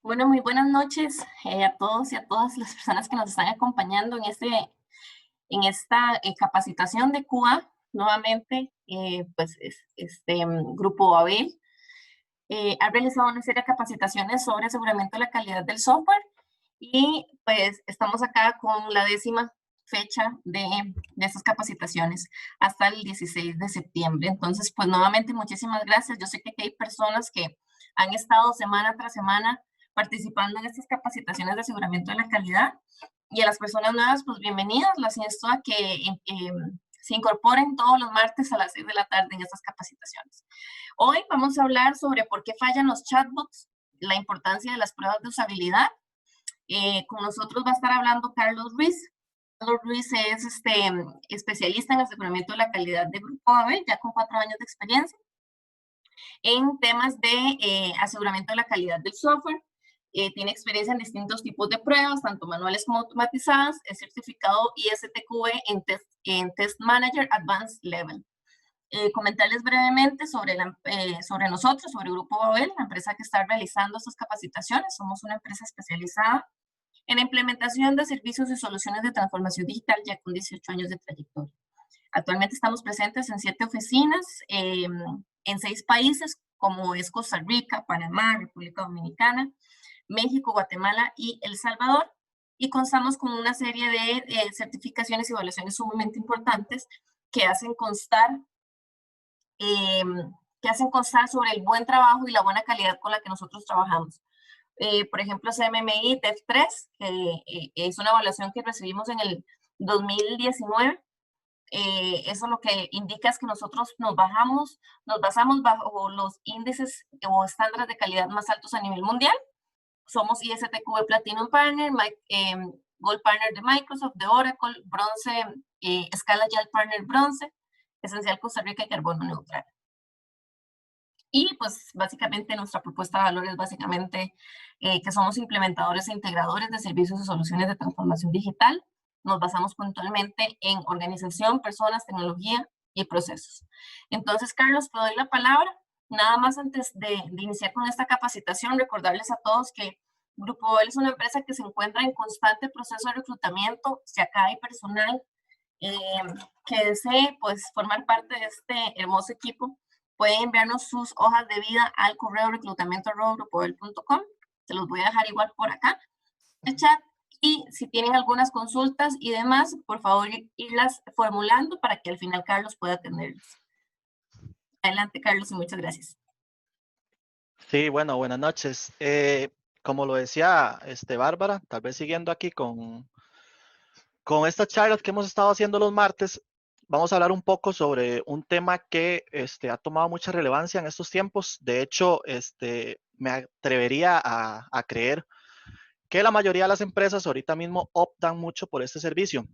Bueno, muy buenas noches a todos y a todas las personas que nos están acompañando en esta capacitación de CUA. Nuevamente, Grupo Babel ha realizado una serie de capacitaciones sobre aseguramiento de la calidad del software y pues estamos acá con la 10ª fecha de estas capacitaciones hasta el 16 de septiembre. Entonces, pues nuevamente muchísimas gracias. Yo sé que aquí hay personas que han estado semana tras semana participando en estas capacitaciones de aseguramiento de la calidad, y a las personas nuevas, pues bienvenidas. Las insto a que se incorporen todos los martes a las 6 de la tarde en estas capacitaciones. Hoy vamos a hablar sobre por qué fallan los chatbots, la importancia de las pruebas de usabilidad. Con nosotros va a estar hablando Carlos Ruiz. Carlos Ruiz es especialista en aseguramiento de la calidad de Grupo AB, ya con 4 años de experiencia en temas de aseguramiento de la calidad del software. Tiene experiencia en distintos tipos de pruebas, tanto manuales como automatizadas. Es certificado ISTQB en Test Manager Advanced Level. Comentarles brevemente sobre nosotros, sobre Grupo Babel, la empresa que está realizando estas capacitaciones. Somos una empresa especializada en la implementación de servicios y soluciones de transformación digital, ya con 18 años de trayectoria. Actualmente estamos presentes en 7 oficinas, en 6 países, como es Costa Rica, Panamá, República Dominicana, México, Guatemala y El Salvador. Y constamos con una serie de certificaciones y evaluaciones sumamente importantes que hacen constar eh, sobre el buen trabajo y la buena calidad con la que nosotros trabajamos. Por ejemplo, CMMI TEF3, que es una evaluación que recibimos en el 2019. Eso lo que indica es que nosotros nos basamos bajo los índices o estándares de calidad más altos a nivel mundial. Somos ISTQB Platinum Partner, Gold Partner de Microsoft, de Oracle, Bronce, Scala Agile Partner Bronce, Esencial Costa Rica y Carbono Neutral. Y pues básicamente nuestra propuesta de valor es básicamente que somos implementadores e integradores de servicios y soluciones de transformación digital. Nos basamos puntualmente en organización, personas, tecnología y procesos. Entonces, Carlos, te doy la palabra. Nada más antes de iniciar con esta capacitación, recordarles a todos que Grupo Babel es una empresa que se encuentra en constante proceso de reclutamiento. Si acá hay personal eh, que desee pues formar parte de este hermoso equipo, pueden enviarnos sus hojas de vida al correo reclutamiento@grupovel.com. Se los voy a dejar igual por acá en el chat. Y si tienen algunas consultas y demás, por favor irlas formulando para que al final Carlos pueda atenderlas. Adelante, Carlos, y muchas gracias. Sí, bueno, buenas noches. Como lo decía Bárbara, tal vez siguiendo aquí con estas charlas que hemos estado haciendo los martes, vamos a hablar un poco sobre un tema que ha tomado mucha relevancia en estos tiempos. De hecho, me atrevería a creer que la mayoría de las empresas ahorita mismo optan mucho por este servicio.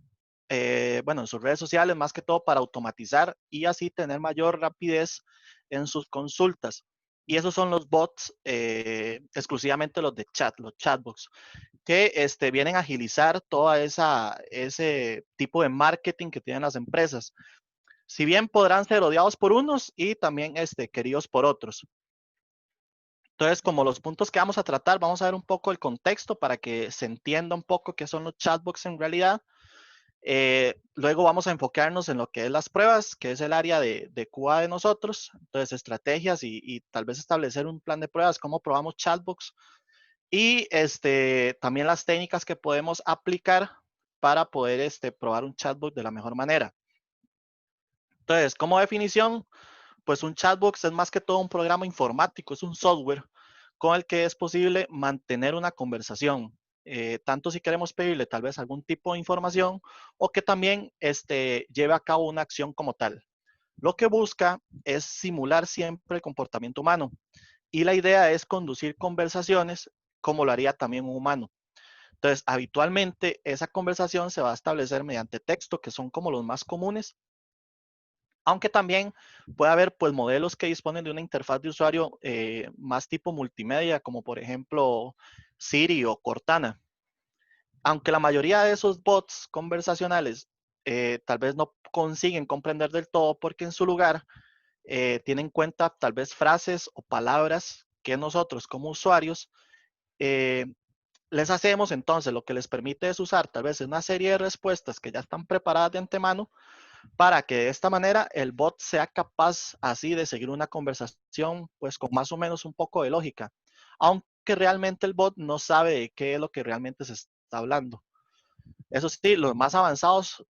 Bueno, en sus redes sociales, más que todo para automatizar y así tener mayor rapidez en sus consultas. Y esos son los bots, exclusivamente los de chat, los chatbots, que vienen a agilizar toda ese tipo de marketing que tienen las empresas. Si bien podrán ser odiados por unos y también queridos por otros. Entonces, como los puntos que vamos a tratar, vamos a ver un poco el contexto para que se entienda un poco qué son los chatbots en realidad. Luego vamos a enfocarnos en lo que es las pruebas, que es el área de QA de nosotros. Entonces, estrategias y tal vez establecer un plan de pruebas, cómo probamos chatbots. Y también las técnicas que podemos aplicar para poder probar un chatbot de la mejor manera. Entonces, como definición, pues un chatbot es más que todo un programa informático, es un software con el que es posible mantener una conversación, tanto si queremos pedirle tal vez algún tipo de información o que también lleve a cabo una acción como tal. Lo que busca es simular siempre el comportamiento humano y la idea es conducir conversaciones como lo haría también un humano. Entonces, habitualmente esa conversación se va a establecer mediante texto, que son como los más comunes, aunque también puede haber pues modelos que disponen de una interfaz de usuario más tipo multimedia, como por ejemplo Siri o Cortana. Aunque la mayoría de esos bots conversacionales tal vez no consiguen comprender del todo porque en su lugar tienen en cuenta tal vez frases o palabras que nosotros como usuarios les hacemos entonces lo que les permite es usar tal vez una serie de respuestas que ya están preparadas de antemano para que de esta manera el bot sea capaz así de seguir una conversación pues con más o menos un poco de lógica, aunque realmente el bot no sabe de qué es lo que realmente se está hablando. Eso sí, los más avanzados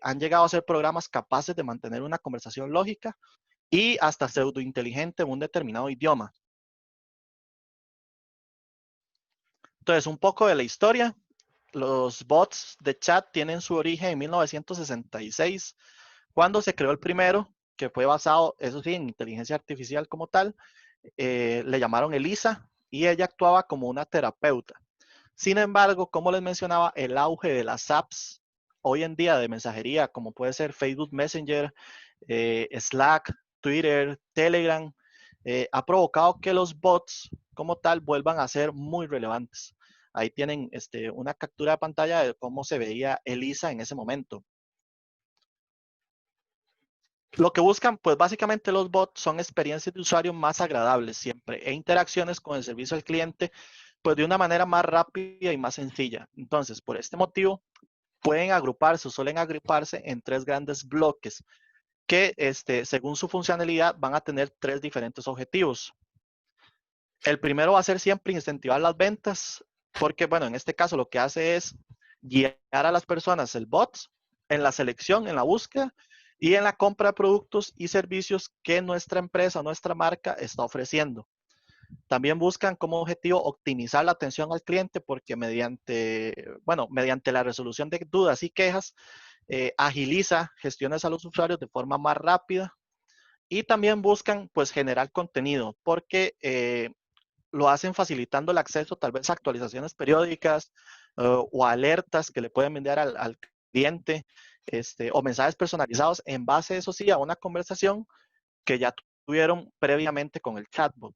han llegado a ser programas capaces de mantener una conversación lógica y hasta pseudointeligente en un determinado idioma. Entonces, un poco de la historia. Los bots de chat tienen su origen en 1966, cuando se creó el primero, que fue basado, eso sí, en inteligencia artificial como tal. Le llamaron Elisa y ella actuaba como una terapeuta. Sin embargo, como les mencionaba, el auge de las apps hoy en día de mensajería, como puede ser Facebook Messenger, Slack, Twitter, Telegram, ha provocado que los bots como tal vuelvan a ser muy relevantes. Ahí tienen una captura de pantalla de cómo se veía Elisa en ese momento. Lo que buscan, pues básicamente los bots son experiencias de usuario más agradables siempre e interacciones con el servicio al cliente, pues de una manera más rápida y más sencilla. Entonces, por este motivo, pueden agruparse o suelen agruparse en tres grandes bloques que, según su funcionalidad, van a tener tres diferentes objetivos. El primero va a ser siempre incentivar las ventas, porque, bueno, en este caso lo que hace es guiar a las personas, el bot, en la selección, en la búsqueda y en la compra de productos y servicios que nuestra empresa, nuestra marca está ofreciendo. También buscan como objetivo optimizar la atención al cliente porque mediante la resolución de dudas y quejas, agiliza gestiones a los usuarios de forma más rápida y también buscan pues generar contenido porque lo hacen facilitando el acceso tal vez a actualizaciones periódicas o alertas que le pueden enviar al cliente o mensajes personalizados en base, eso sí, a una conversación que ya tuvieron previamente con el chatbot.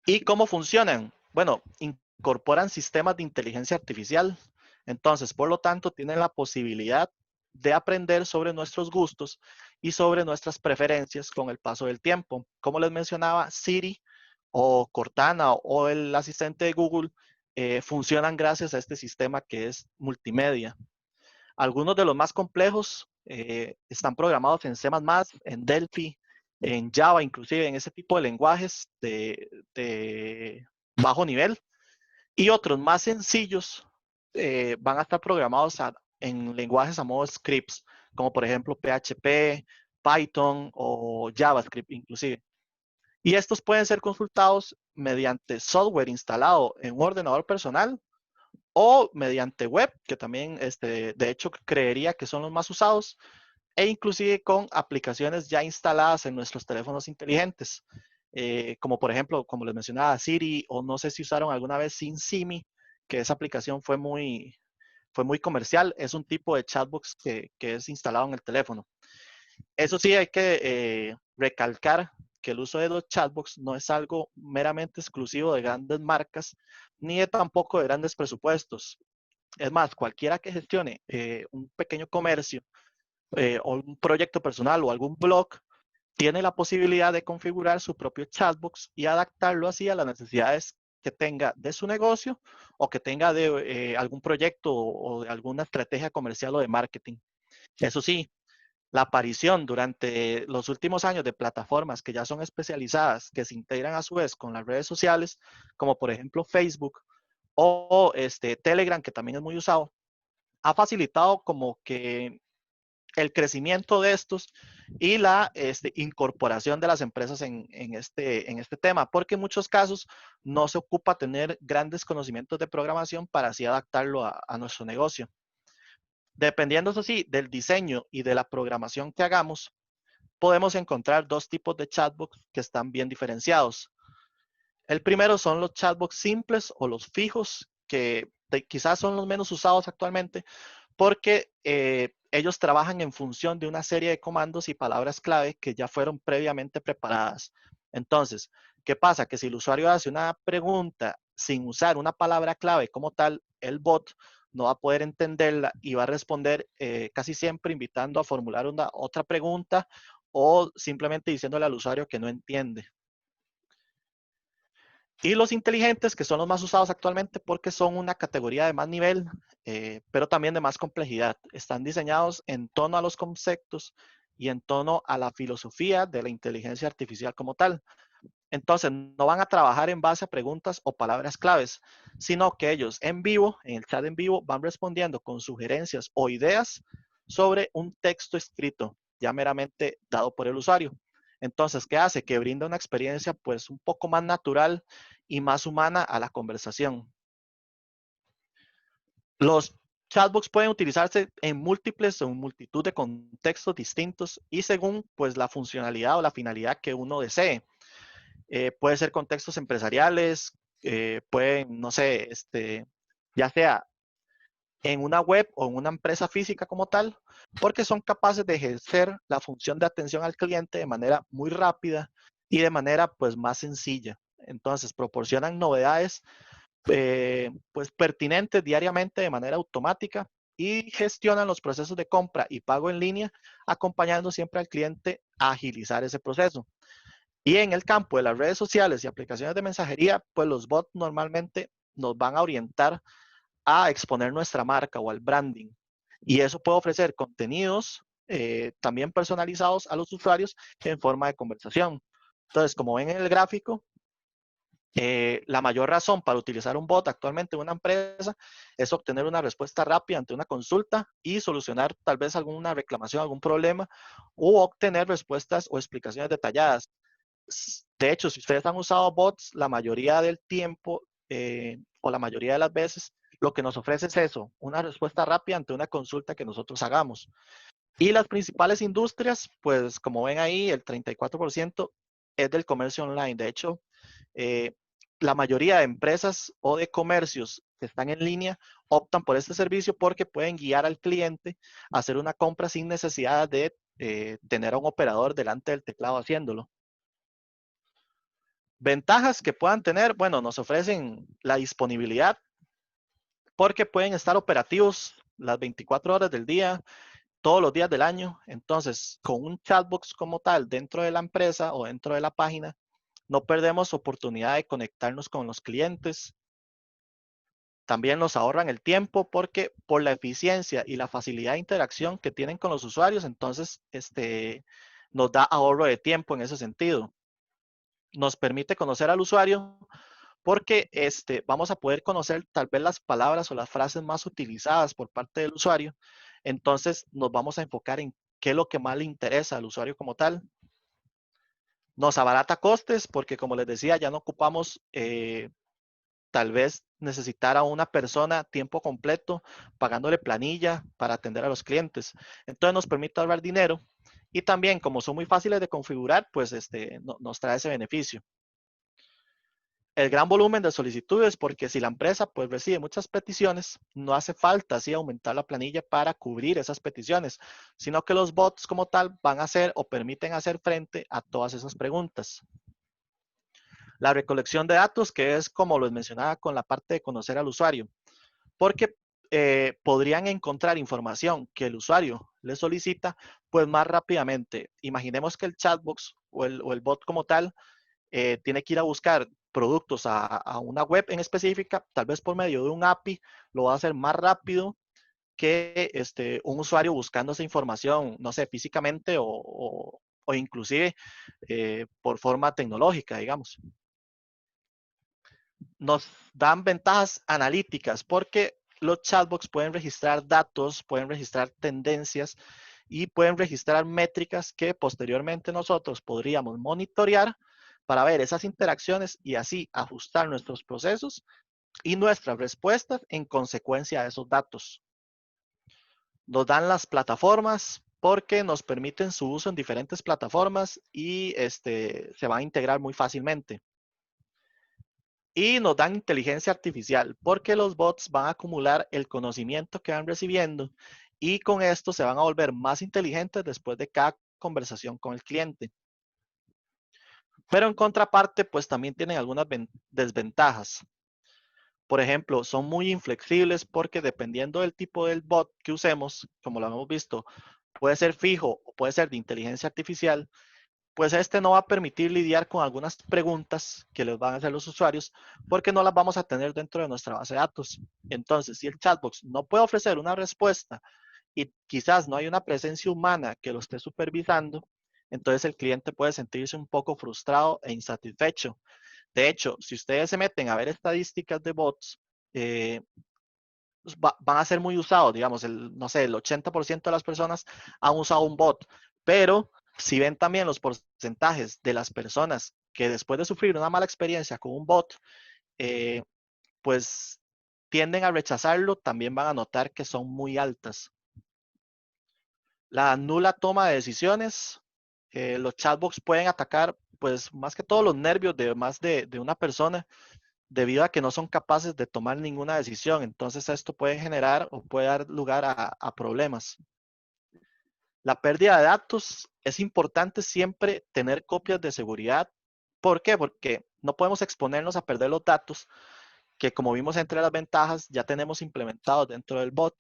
¿Y cómo funcionan? Bueno, incorporan sistemas de inteligencia artificial. Entonces, por lo tanto, tienen la posibilidad de aprender sobre nuestros gustos y sobre nuestras preferencias con el paso del tiempo. Como les mencionaba, Siri o Cortana o el asistente de Google funcionan gracias a este sistema que es multimedia. Algunos de los más complejos están programados en C++, en Delphi, en Java, inclusive en ese tipo de lenguajes de bajo nivel. Y otros más sencillos van a estar programados en lenguajes a modo scripts, como por ejemplo PHP, Python o JavaScript inclusive. Y estos pueden ser consultados mediante software instalado en un ordenador personal o mediante web, que también de hecho creería que son los más usados, e inclusive con aplicaciones ya instaladas en nuestros teléfonos inteligentes, como por ejemplo, como les mencionaba, Siri, o no sé si usaron alguna vez SimSimi, que esa aplicación fue muy comercial, es un tipo de chatbox que es instalado en el teléfono. Eso sí, hay que recalcar que el uso de los chatbots no es algo meramente exclusivo de grandes marcas, ni de tampoco de grandes presupuestos. Es más, cualquiera que gestione un pequeño comercio o un proyecto personal o algún blog, tiene la posibilidad de configurar su propio chatbox y adaptarlo así a las necesidades que tenga de su negocio o que tenga de algún proyecto o de alguna estrategia comercial o de marketing. Eso sí, la aparición durante los últimos años de plataformas que ya son especializadas, que se integran a su vez con las redes sociales, como por ejemplo Facebook o Telegram, que también es muy usado, ha facilitado como que el crecimiento de estos y la incorporación de las empresas en este tema, porque en muchos casos no se ocupa tener grandes conocimientos de programación para así adaptarlo a nuestro negocio. Dependiendo, eso sí, del diseño y de la programación que hagamos, podemos encontrar dos tipos de chatbots que están bien diferenciados. El primero son los chatbots simples o los fijos, que quizás son los menos usados actualmente, porque ellos trabajan en función de una serie de comandos y palabras clave que ya fueron previamente preparadas. Entonces, ¿qué pasa? Que si el usuario hace una pregunta sin usar una palabra clave como tal, el bot no va a poder entenderla y va a responder casi siempre invitando a formular una otra pregunta o simplemente diciéndole al usuario que no entiende. Y los inteligentes, que son los más usados actualmente porque son una categoría de más nivel, pero también de más complejidad. Están diseñados en torno a los conceptos y en torno a la filosofía de la inteligencia artificial como tal. Entonces, no van a trabajar en base a preguntas o palabras claves, sino que ellos en vivo, en el chat en vivo, van respondiendo con sugerencias o ideas sobre un texto escrito, ya meramente dado por el usuario. Entonces, ¿qué hace? Que brinda una experiencia pues un poco más natural y más humana a la conversación. Los chatbots pueden utilizarse en múltiples o en multitud de contextos distintos y según pues la funcionalidad o la finalidad que uno desee. Puede ser contextos empresariales, pueden, no sé, ya sea en una web o en una empresa física como tal, porque son capaces de ejercer la función de atención al cliente de manera muy rápida y de manera pues más sencilla. Entonces proporcionan novedades pues pertinentes diariamente de manera automática y gestionan los procesos de compra y pago en línea, acompañando siempre al cliente a agilizar ese proceso. Y en el campo de las redes sociales y aplicaciones de mensajería, pues los bots normalmente nos van a orientar a exponer nuestra marca o al branding. Y eso puede ofrecer contenidos también personalizados a los usuarios en forma de conversación. Entonces, como ven en el gráfico, la mayor razón para utilizar un bot actualmente en una empresa es obtener una respuesta rápida ante una consulta y solucionar tal vez alguna reclamación, algún problema, o obtener respuestas o explicaciones detalladas. De hecho, si ustedes han usado bots, la mayoría del tiempo o la mayoría de las veces, lo que nos ofrece es eso, una respuesta rápida ante una consulta que nosotros hagamos. Y las principales industrias, pues como ven ahí, el 34% es del comercio online. De hecho, eh, la mayoría de empresas o de comercios que están en línea optan por este servicio porque pueden guiar al cliente a hacer una compra sin necesidad de tener a un operador delante del teclado haciéndolo. Ventajas que puedan tener, bueno, nos ofrecen la disponibilidad porque pueden estar operativos las 24 horas del día, todos los días del año. Entonces, con un chatbot como tal dentro de la empresa o dentro de la página, no perdemos oportunidad de conectarnos con los clientes. También nos ahorran el tiempo porque por la eficiencia y la facilidad de interacción que tienen con los usuarios, entonces nos da ahorro de tiempo en ese sentido. Nos permite conocer al usuario porque vamos a poder conocer tal vez las palabras o las frases más utilizadas por parte del usuario. Entonces nos vamos a enfocar en qué es lo que más le interesa al usuario como tal. Nos abarata costes porque, como les decía, ya no ocupamos tal vez necesitar a una persona a tiempo completo pagándole planilla para atender a los clientes. Entonces nos permite ahorrar dinero y también, como son muy fáciles de configurar, pues nos trae ese beneficio. El gran volumen de solicitudes, porque si la empresa pues recibe muchas peticiones, no hace falta así aumentar la planilla para cubrir esas peticiones, sino que los bots como tal van a hacer o permiten hacer frente a todas esas preguntas. La recolección de datos, que es como les mencionaba con la parte de conocer al usuario, porque podrían encontrar información que el usuario le solicita pues más rápidamente. Imaginemos que el chatbot o el bot como tal tiene que ir a buscar productos a una web en específica, tal vez por medio de un API, lo va a hacer más rápido que un usuario buscando esa información, no sé, físicamente o inclusive por forma tecnológica, digamos. Nos dan ventajas analíticas porque los chatbots pueden registrar datos, pueden registrar tendencias y pueden registrar métricas que posteriormente nosotros podríamos monitorear para ver esas interacciones y así ajustar nuestros procesos y nuestras respuestas en consecuencia de esos datos. Nos dan las plataformas porque nos permiten su uso en diferentes plataformas y se van a integrar muy fácilmente. Y nos dan inteligencia artificial porque los bots van a acumular el conocimiento que van recibiendo y con esto se van a volver más inteligentes después de cada conversación con el cliente. Pero en contraparte, pues también tienen algunas desventajas. Por ejemplo, son muy inflexibles porque dependiendo del tipo del bot que usemos, como lo hemos visto, puede ser fijo o puede ser de inteligencia artificial, pues este no va a permitir lidiar con algunas preguntas que les van a hacer los usuarios porque no las vamos a tener dentro de nuestra base de datos. Entonces, si el chatbot no puede ofrecer una respuesta y quizás no hay una presencia humana que lo esté supervisando, entonces el cliente puede sentirse un poco frustrado e insatisfecho. De hecho, si ustedes se meten a ver estadísticas de bots, van a ser muy usados, digamos, no sé, el 80% de las personas han usado un bot, pero si ven también los porcentajes de las personas que después de sufrir una mala experiencia con un bot, eh, pues tienden a rechazarlo, también van a notar que son muy altas. La nula toma de decisiones, los chatbots pueden atacar, pues más que todo los nervios de más de una persona debido a que no son capaces de tomar ninguna decisión. Entonces esto puede generar o puede dar lugar a problemas. La pérdida de datos es importante siempre tener copias de seguridad. ¿Por qué? Porque no podemos exponernos a perder los datos que, como vimos entre las ventajas, ya tenemos implementados dentro del bot.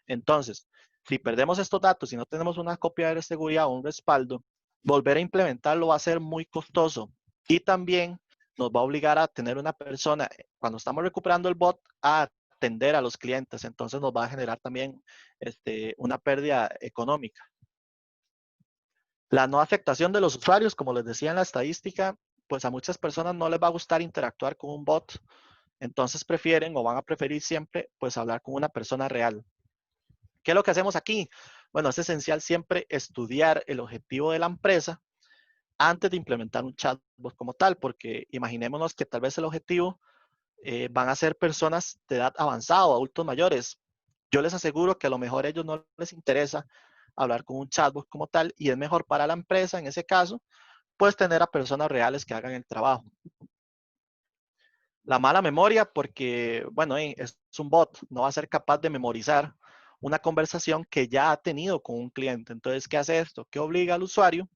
Entonces, si perdemos estos datos y no tenemos una copia de seguridad o un respaldo, volver a implementarlo va a ser muy costoso y también nos va a obligar a tener una persona, cuando estamos recuperando el bot, a atender a los clientes. Entonces nos va a generar también una pérdida económica. La no afectación de los usuarios, como les decía en la estadística, pues a muchas personas no les va a gustar interactuar con un bot, entonces prefieren o van a preferir siempre pues hablar con una persona real. ¿Qué es lo que hacemos aquí? Bueno, es esencial siempre estudiar el objetivo de la empresa antes de implementar un chatbot como tal, porque imaginémonos que tal vez el objetivo van a ser personas de edad avanzada o adultos mayores. Yo les aseguro que a lo mejor a ellos no les interesa hablar con un chatbot como tal y es mejor para la empresa en ese caso, pues tener a personas reales que hagan el trabajo. La mala memoria, porque, bueno, es un bot, no va a ser capaz de memorizar una conversación que ya ha tenido con un cliente. Entonces, ¿qué hace esto? ¿Qué obliga al usuario?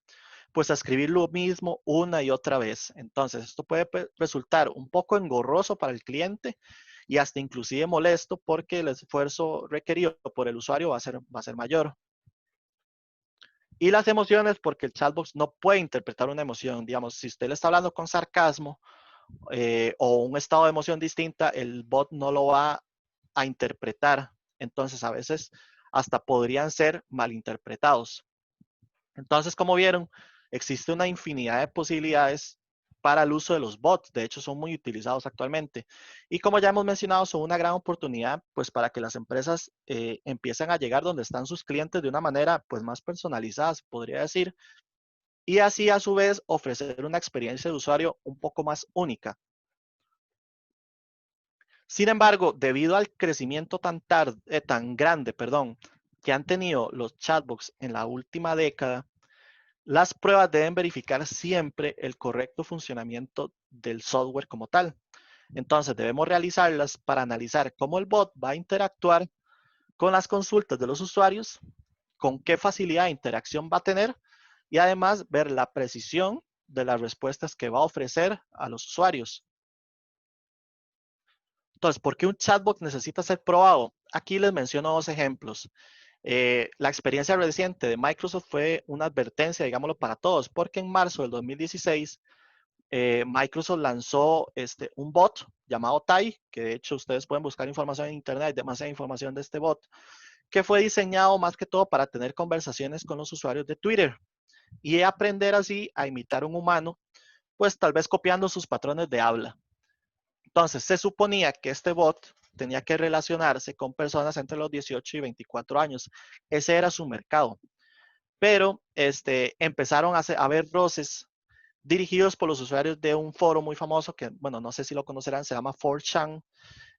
Pues a escribir lo mismo una y otra vez. Entonces, esto puede resultar un poco engorroso para el cliente y hasta inclusive molesto porque el esfuerzo requerido por el usuario va a ser mayor. Y las emociones, porque el chatbot no puede interpretar una emoción. Digamos, si usted le está hablando con sarcasmo, o un estado de emoción distinta, el bot no lo va a interpretar. Entonces, a veces hasta podrían ser malinterpretados. Entonces, como vieron, existe una infinidad de posibilidades para el uso de los bots. De hecho, son muy utilizados actualmente. Y como ya hemos mencionado, son una gran oportunidad pues para que las empresas empiecen a llegar donde están sus clientes de una manera pues más personalizada, podría decir, y así a su vez ofrecer una experiencia de usuario un poco más única. Sin embargo, debido al crecimiento tan grande, que han tenido los chatbots en la última década, las pruebas deben verificar siempre el correcto funcionamiento del software como tal. Entonces, debemos realizarlas para analizar cómo el bot va a interactuar con las consultas de los usuarios, con qué facilidad de interacción va a tener y además ver la precisión de las respuestas que va a ofrecer a los usuarios. Entonces, ¿por qué un chatbot necesita ser probado? Aquí les menciono dos ejemplos. La experiencia reciente de Microsoft fue una advertencia, digámoslo, para todos, porque en marzo del 2016 Microsoft lanzó un bot llamado Tai, que de hecho ustedes pueden buscar información en internet, hay demasiada información de este bot, que fue diseñado más que todo para tener conversaciones con los usuarios de Twitter y aprender así a imitar un humano, pues tal vez copiando sus patrones de habla. Entonces, se suponía que este bot tenía que relacionarse con personas entre los 18 y 24 años. Ese era su mercado. Pero empezaron a ver roces dirigidos por los usuarios de un foro muy famoso que, bueno, no sé si lo conocerán, se llama 4chan.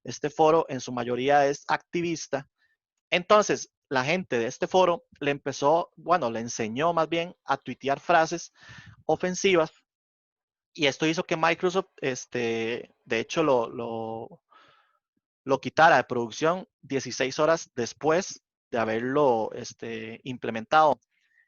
Este foro en su mayoría es activista. Entonces, la gente de este foro le enseñó más bien a tuitear frases ofensivas y esto hizo que Microsoft, de hecho, lo quitara de producción 16 horas después de haberlo implementado.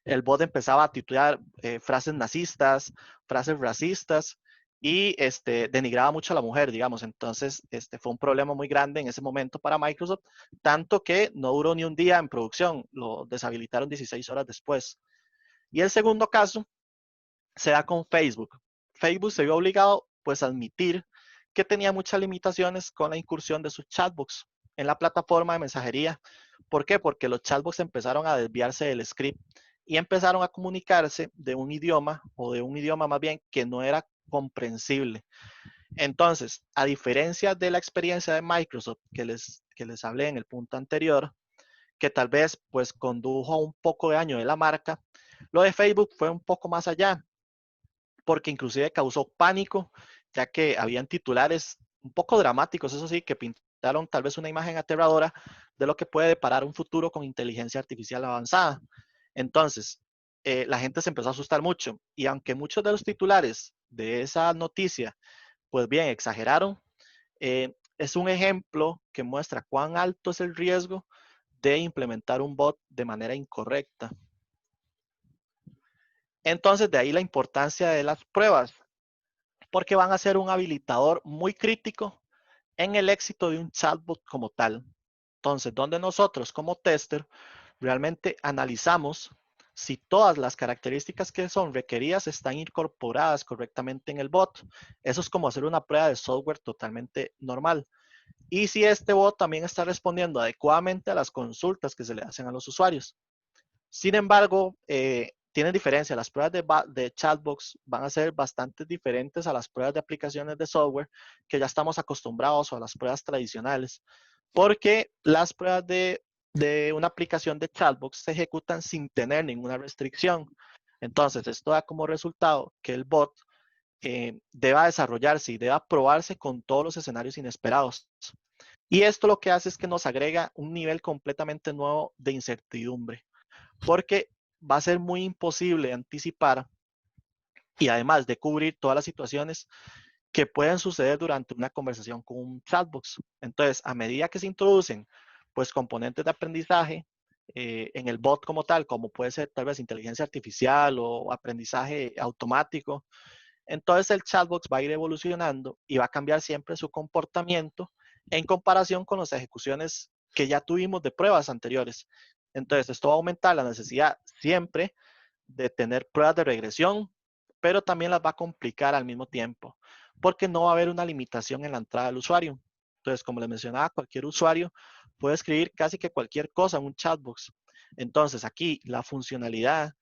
El bot empezaba a titular frases nazistas, frases racistas y denigraba mucho a la mujer, digamos. Entonces, fue un problema muy grande en ese momento para Microsoft, tanto que no duró ni un día en producción, lo deshabilitaron 16 horas después. Y el segundo caso se da con Facebook. Facebook se vio obligado pues a admitir que tenía muchas limitaciones con la incursión de sus chatbots en la plataforma de mensajería. ¿Por qué? Porque los chatbots empezaron a desviarse del script y empezaron a comunicarse de un idioma, o de un idioma más bien, que no era comprensible. Entonces, a diferencia de la experiencia de Microsoft que les hablé en el punto anterior, que tal vez pues condujo a un poco de daño de la marca, lo de Facebook fue un poco más allá, porque inclusive causó pánico, ya que habían titulares un poco dramáticos, eso sí, que pintaron tal vez una imagen aterradora de lo que puede deparar un futuro con inteligencia artificial avanzada. Entonces, la gente se empezó a asustar mucho, y aunque muchos de los titulares de esa noticia, pues bien, exageraron, es un ejemplo que muestra cuán alto es el riesgo de implementar un bot de manera incorrecta. Entonces, de ahí la importancia de las pruebas, porque van a ser un habilitador muy crítico en el éxito de un chatbot como tal. Entonces, donde nosotros como tester realmente analizamos si todas las características que son requeridas están incorporadas correctamente en el bot. Eso es como hacer una prueba de software totalmente normal. Y si este bot también está respondiendo adecuadamente a las consultas que se le hacen a los usuarios. Sin embargo, tienen diferencia. Las pruebas de chatbots van a ser bastante diferentes a las pruebas de aplicaciones de software que ya estamos acostumbrados, o a las pruebas tradicionales, porque las pruebas de una aplicación de chatbots se ejecutan sin tener ninguna restricción. Entonces, esto da como resultado que el bot deba desarrollarse y deba probarse con todos los escenarios inesperados. Y esto lo que hace es que nos agrega un nivel completamente nuevo de incertidumbre, porque va a ser muy imposible anticipar, y además de cubrir todas las situaciones que pueden suceder durante una conversación con un chatbot. Entonces, a medida que se introducen pues componentes de aprendizaje en el bot como tal, como puede ser tal vez inteligencia artificial o aprendizaje automático, entonces el chatbot va a ir evolucionando y va a cambiar siempre su comportamiento en comparación con las ejecuciones que ya tuvimos de pruebas anteriores. Entonces, esto va a aumentar la necesidad siempre de tener pruebas de regresión, pero también las va a complicar al mismo tiempo, porque no va a haber una limitación en la entrada del usuario. Entonces, como les mencionaba, cualquier usuario puede escribir casi que cualquier cosa en un chatbot. Entonces, aquí la funcionalidad,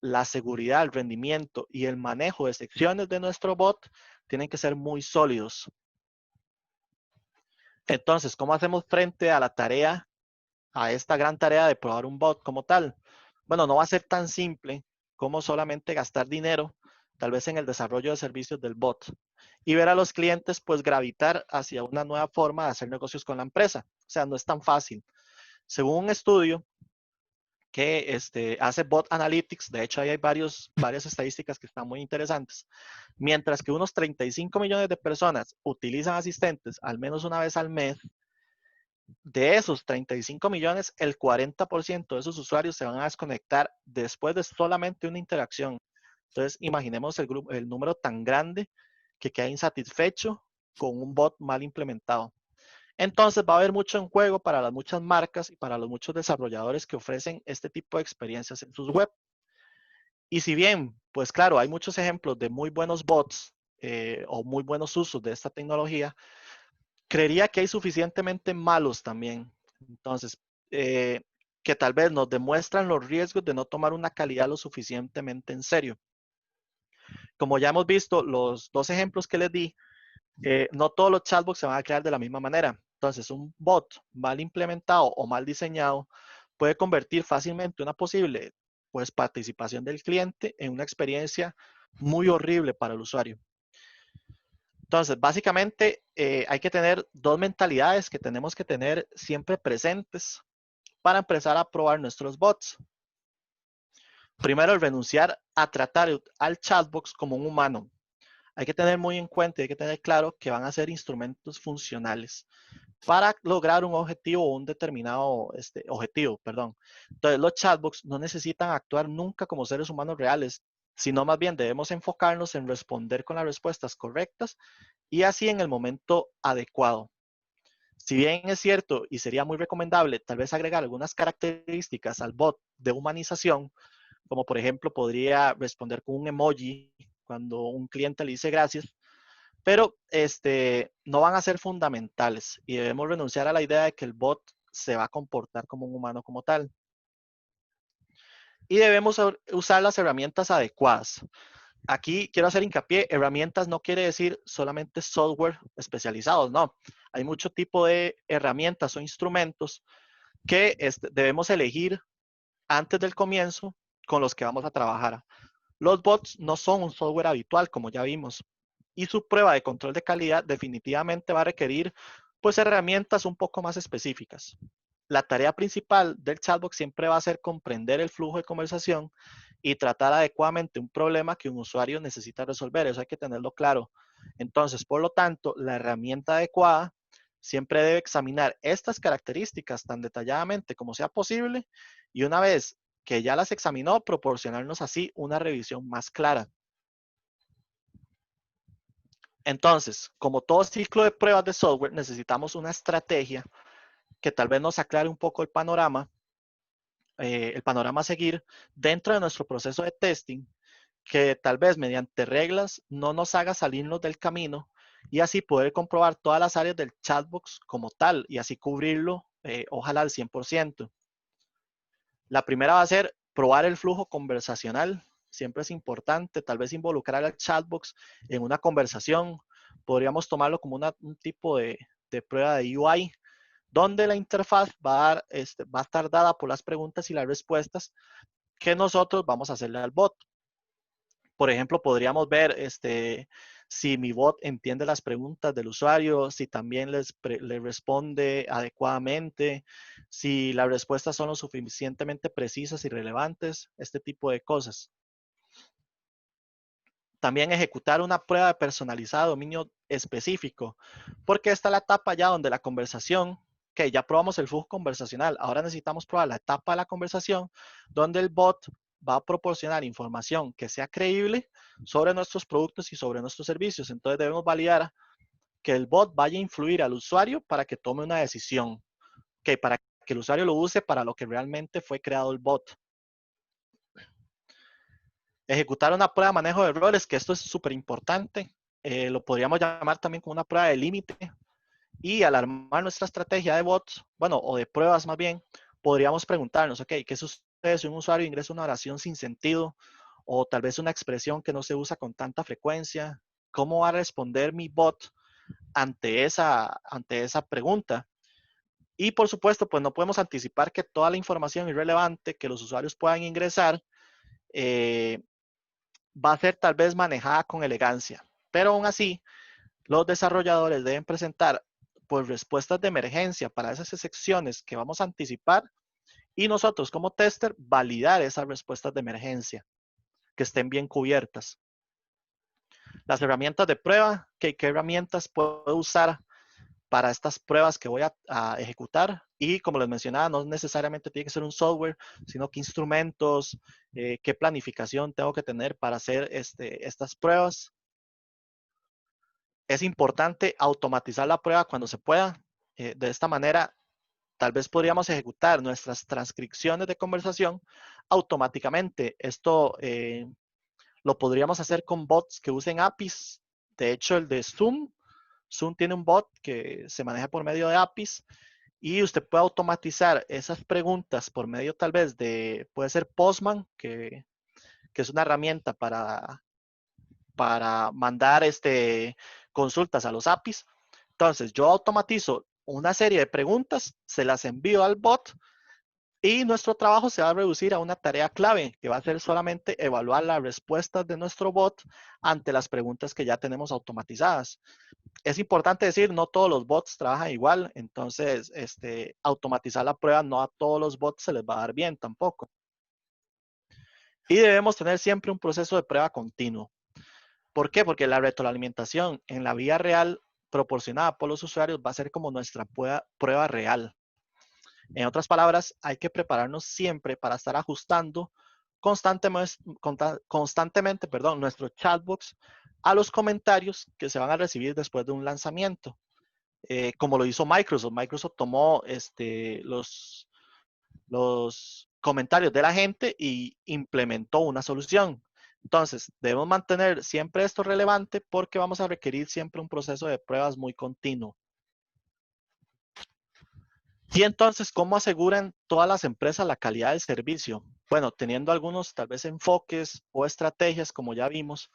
la seguridad, el rendimiento y el manejo de secciones de nuestro bot tienen que ser muy sólidos. Entonces, ¿cómo hacemos frente a la tarea, a esta gran tarea de probar un bot como tal? Bueno, no va a ser tan simple como solamente gastar dinero, tal vez en el desarrollo de servicios del bot, y ver a los clientes pues gravitar hacia una nueva forma de hacer negocios con la empresa. O sea, no es tan fácil. Según un estudio que hace Bot Analytics, de hecho ahí hay varias estadísticas que están muy interesantes, mientras que unos 35 millones de personas utilizan asistentes al menos una vez al mes, de esos 35 millones, el 40% de esos usuarios se van a desconectar después de solamente una interacción. Entonces, imaginemos el número tan grande que queda insatisfecho con un bot mal implementado. Entonces, va a haber mucho en juego para las muchas marcas y para los muchos desarrolladores que ofrecen este tipo de experiencias en sus web. Y si bien, pues claro, hay muchos ejemplos de muy buenos bots o muy buenos usos de esta tecnología, creería que hay suficientemente malos también. Entonces, eh, que tal vez nos demuestran los riesgos de no tomar una calidad lo suficientemente en serio. Como ya hemos visto, los dos ejemplos que les di, no todos los chatbots se van a crear de la misma manera. Entonces, un bot mal implementado o mal diseñado puede convertir fácilmente una posible pues, participación del cliente en una experiencia muy horrible para el usuario. Entonces, básicamente hay que tener dos mentalidades que tenemos que tener siempre presentes para empezar a probar nuestros bots. Primero, el renunciar a tratar al chatbot como un humano. Hay que tener muy en cuenta, hay que tener claro que van a ser instrumentos funcionales para lograr un objetivo o un determinado objetivo, perdón. Entonces, los chatbots no necesitan actuar nunca como seres humanos reales, sino más bien debemos enfocarnos en responder con las respuestas correctas y así en el momento adecuado. Si bien es cierto y sería muy recomendable tal vez agregar algunas características al bot de humanización, como por ejemplo podría responder con un emoji cuando un cliente le dice gracias, pero no van a ser fundamentales y debemos renunciar a la idea de que el bot se va a comportar como un humano como tal. Y debemos usar las herramientas adecuadas. Aquí quiero hacer hincapié, herramientas no quiere decir solamente software especializados, no. Hay mucho tipo de herramientas o instrumentos que debemos elegir antes del comienzo con los que vamos a trabajar. Los bots no son un software habitual, como ya vimos, y su prueba de control de calidad definitivamente va a requerir pues herramientas un poco más específicas. La tarea principal del chatbot siempre va a ser comprender el flujo de conversación y tratar adecuadamente un problema que un usuario necesita resolver. Eso hay que tenerlo claro. Entonces, por lo tanto, la herramienta adecuada siempre debe examinar estas características tan detalladamente como sea posible y una vez que ya las examinó, proporcionarnos así una revisión más clara. Entonces, como todo ciclo de pruebas de software, necesitamos una estrategia que tal vez nos aclare un poco el panorama a seguir dentro de nuestro proceso de testing, que tal vez mediante reglas no nos haga salirnos del camino y así poder comprobar todas las áreas del chatbox como tal y así cubrirlo, ojalá al 100%. La primera va a ser probar el flujo conversacional. Siempre es importante, tal vez involucrar al chatbox en una conversación. Podríamos tomarlo como un tipo de prueba de UI, donde la interfaz va a estar dada por las preguntas y las respuestas que nosotros vamos a hacerle al bot. Por ejemplo, podríamos ver si mi bot entiende las preguntas del usuario, si también le responde adecuadamente, si las respuestas son lo suficientemente precisas y relevantes, este tipo de cosas. También ejecutar una prueba de personalizada de dominio específico, porque esta es la etapa ya donde la conversación, que ya probamos el flujo conversacional, ahora necesitamos probar la etapa de la conversación, donde el bot va a proporcionar información que sea creíble sobre nuestros productos y sobre nuestros servicios. Entonces debemos validar que el bot vaya a influir al usuario para que tome una decisión, que para que el usuario lo use para lo que realmente fue creado el bot. Ejecutar una prueba de manejo de errores, que esto es súper importante. Lo podríamos llamar también como una prueba de límite. Y al armar nuestra estrategia de bots, bueno, o de pruebas más bien, podríamos preguntarnos, ok, ¿qué sucede si un usuario ingresa una oración sin sentido o tal vez una expresión que no se usa con tanta frecuencia? ¿Cómo va a responder mi bot ante esa pregunta? Y por supuesto, pues no podemos anticipar que toda la información irrelevante que los usuarios puedan ingresar eh, va a ser tal vez manejada con elegancia. Pero aún así, los desarrolladores deben presentar pues respuestas de emergencia para esas excepciones que vamos a anticipar y nosotros como tester validar esas respuestas de emergencia que estén bien cubiertas. Las herramientas de prueba, ¿qué herramientas puedo usar para estas pruebas que voy a ejecutar? Y como les mencionaba, no necesariamente tiene que ser un software, sino que instrumentos, qué planificación tengo que tener para hacer estas pruebas. Es importante automatizar la prueba cuando se pueda. De esta manera, tal vez podríamos ejecutar nuestras transcripciones de conversación automáticamente. Esto lo podríamos hacer con bots que usen APIs. De hecho, el de Zoom tiene un bot que se maneja por medio de APIs y usted puede automatizar esas preguntas por medio tal vez puede ser Postman, que es una herramienta para mandar consultas a los APIs. Entonces, yo automatizo una serie de preguntas, se las envío al bot y nuestro trabajo se va a reducir a una tarea clave, que va a ser solamente evaluar las respuestas de nuestro bot ante las preguntas que ya tenemos automatizadas. Es importante decir, no todos los bots trabajan igual, entonces automatizar la prueba no a todos los bots se les va a dar bien tampoco. Y debemos tener siempre un proceso de prueba continuo. ¿Por qué? Porque la retroalimentación en la vida real proporcionada por los usuarios va a ser como nuestra prueba real. En otras palabras, hay que prepararnos siempre para estar ajustando constantemente nuestro chatbox a los comentarios que se van a recibir después de un lanzamiento. Como lo hizo Microsoft. Microsoft tomó los comentarios de la gente y implementó una solución. Entonces, debemos mantener siempre esto relevante porque vamos a requerir siempre un proceso de pruebas muy continuo. Y entonces, ¿cómo aseguran todas las empresas la calidad del servicio? Bueno, teniendo algunos tal vez enfoques o estrategias, como ya vimos,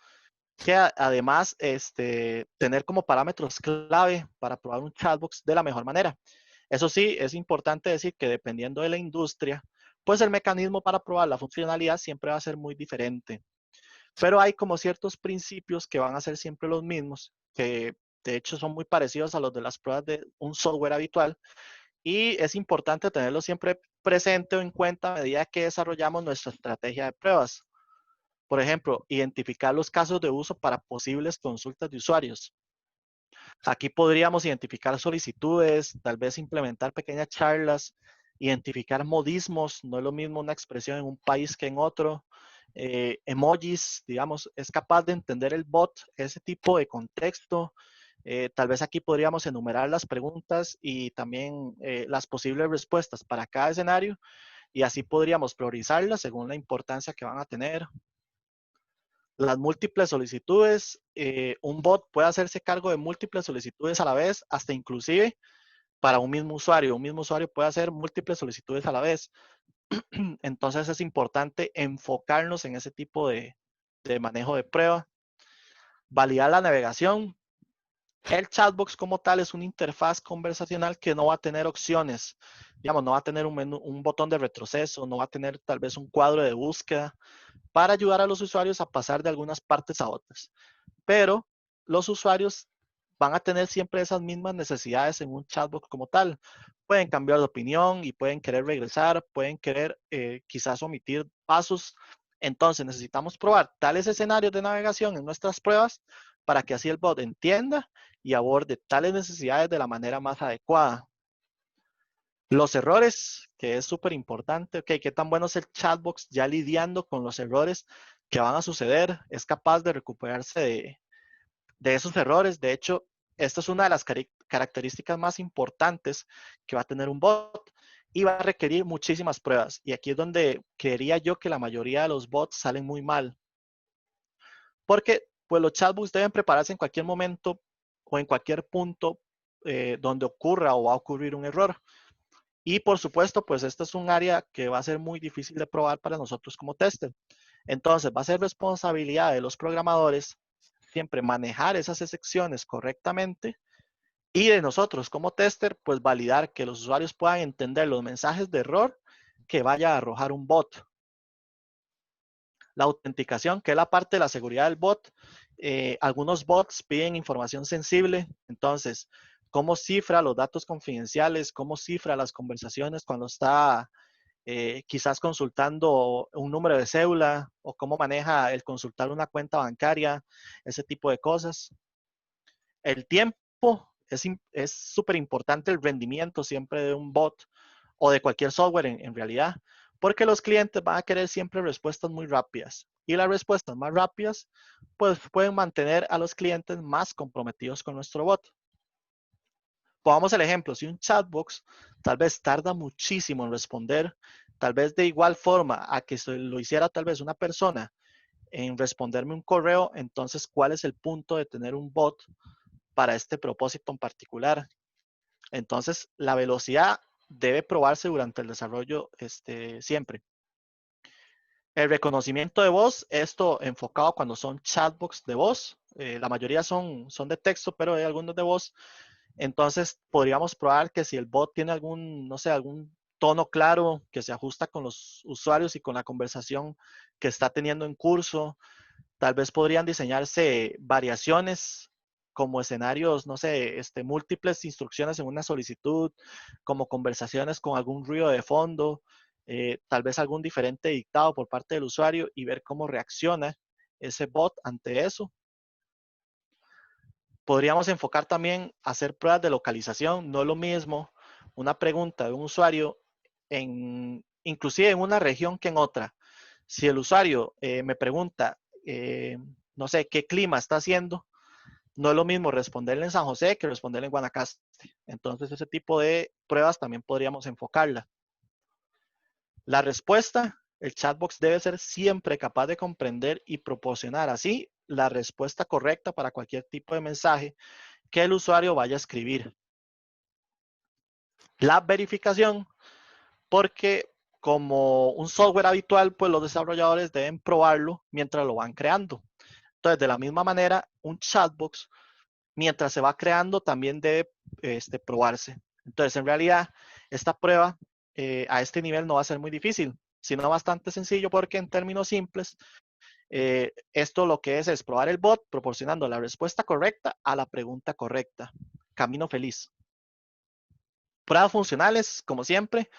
que además tener como parámetros clave para probar un chatbox de la mejor manera. Eso sí, es importante decir que dependiendo de la industria, pues el mecanismo para probar la funcionalidad siempre va a ser muy diferente. Pero hay como ciertos principios que van a ser siempre los mismos, que de hecho son muy parecidos a los de las pruebas de un software habitual, y es importante tenerlo siempre presente o en cuenta a medida que desarrollamos nuestra estrategia de pruebas. Por ejemplo, identificar los casos de uso para posibles consultas de usuarios. Aquí podríamos identificar solicitudes, tal vez implementar pequeñas charlas, identificar modismos, no es lo mismo una expresión en un país que en otro. Emojis, digamos, es capaz de entender el bot ese tipo de contexto. Tal vez aquí podríamos enumerar las preguntas y también las posibles respuestas para cada escenario y así podríamos priorizarlas según la importancia que van a tener. Las múltiples solicitudes, un bot puede hacerse cargo de múltiples solicitudes a la vez, hasta inclusive para un mismo usuario. Un mismo usuario puede hacer múltiples solicitudes a la vez. Entonces es importante enfocarnos en ese tipo de manejo de prueba. Validar la navegación. El chatbox como tal es una interfaz conversacional que no va a tener opciones. Digamos, no va a tener un menú, un botón de retroceso, no va a tener tal vez un cuadro de búsqueda para ayudar a los usuarios a pasar de algunas partes a otras. Pero los usuarios van a tener siempre esas mismas necesidades en un chatbot como tal. Pueden cambiar de opinión y pueden querer regresar, pueden querer quizás omitir pasos. Entonces necesitamos probar tales escenarios de navegación en nuestras pruebas para que así el bot entienda y aborde tales necesidades de la manera más adecuada. Los errores, que es súper importante, ok, qué tan bueno es el chatbox ya lidiando con los errores que van a suceder, es capaz de recuperarse de esos errores. De hecho, esta es una de las características más importantes que va a tener un bot y va a requerir muchísimas pruebas. Y aquí es donde creería yo que la mayoría de los bots salen muy mal. Porque pues los chatbots deben prepararse en cualquier momento o en cualquier punto donde ocurra o va a ocurrir un error. Y por supuesto, pues esta es un área que va a ser muy difícil de probar para nosotros como tester. Entonces, va a ser responsabilidad de los programadores siempre manejar esas excepciones correctamente y de nosotros como tester, pues validar que los usuarios puedan entender los mensajes de error que vaya a arrojar un bot. La autenticación, que es la parte de la seguridad del bot. Algunos bots piden información sensible, entonces, ¿cómo cifra los datos confidenciales? ¿Cómo cifra las conversaciones cuando está quizás consultando un número de cédula o cómo maneja el consultar una cuenta bancaria, ese tipo de cosas? El tiempo es súper importante, el rendimiento siempre de un bot o de cualquier software en realidad, porque los clientes van a querer siempre respuestas muy rápidas y las respuestas más rápidas pues pueden mantener a los clientes más comprometidos con nuestro bot. Pongamos el ejemplo, si un chatbox tal vez tarda muchísimo en responder, tal vez de igual forma a que se lo hiciera tal vez una persona en responderme un correo, entonces, ¿cuál es el punto de tener un bot para este propósito en particular? Entonces, la velocidad debe probarse durante el desarrollo siempre. El reconocimiento de voz, esto enfocado cuando son chatbots de voz, la mayoría son de texto, pero hay algunos de voz. Entonces, podríamos probar que si el bot tiene algún, no sé, algún tono claro que se ajusta con los usuarios y con la conversación que está teniendo en curso, tal vez podrían diseñarse variaciones como escenarios, no sé, múltiples instrucciones en una solicitud, como conversaciones con algún ruido de fondo, tal vez algún diferente dictado por parte del usuario y ver cómo reacciona ese bot ante eso. Podríamos enfocar también a hacer pruebas de localización. No es lo mismo una pregunta de un usuario inclusive en una región que en otra. Si el usuario me pregunta, no sé, qué clima está haciendo, no es lo mismo responderle en San José que responderle en Guanacaste. Entonces, ese tipo de pruebas también podríamos enfocarla. La respuesta, el chatbox debe ser siempre capaz de comprender y proporcionar así la respuesta correcta para cualquier tipo de mensaje que el usuario vaya a escribir. La verificación, porque como un software habitual, pues los desarrolladores deben probarlo mientras lo van creando. Entonces, de la misma manera, un chatbox, mientras se va creando, también debe probarse. Entonces, en realidad, esta prueba a este nivel no va a ser muy difícil, sino bastante sencillo porque en términos simples, esto lo que es probar el bot proporcionando la respuesta correcta a la pregunta correcta. Camino feliz. Pruebas funcionales, como siempre,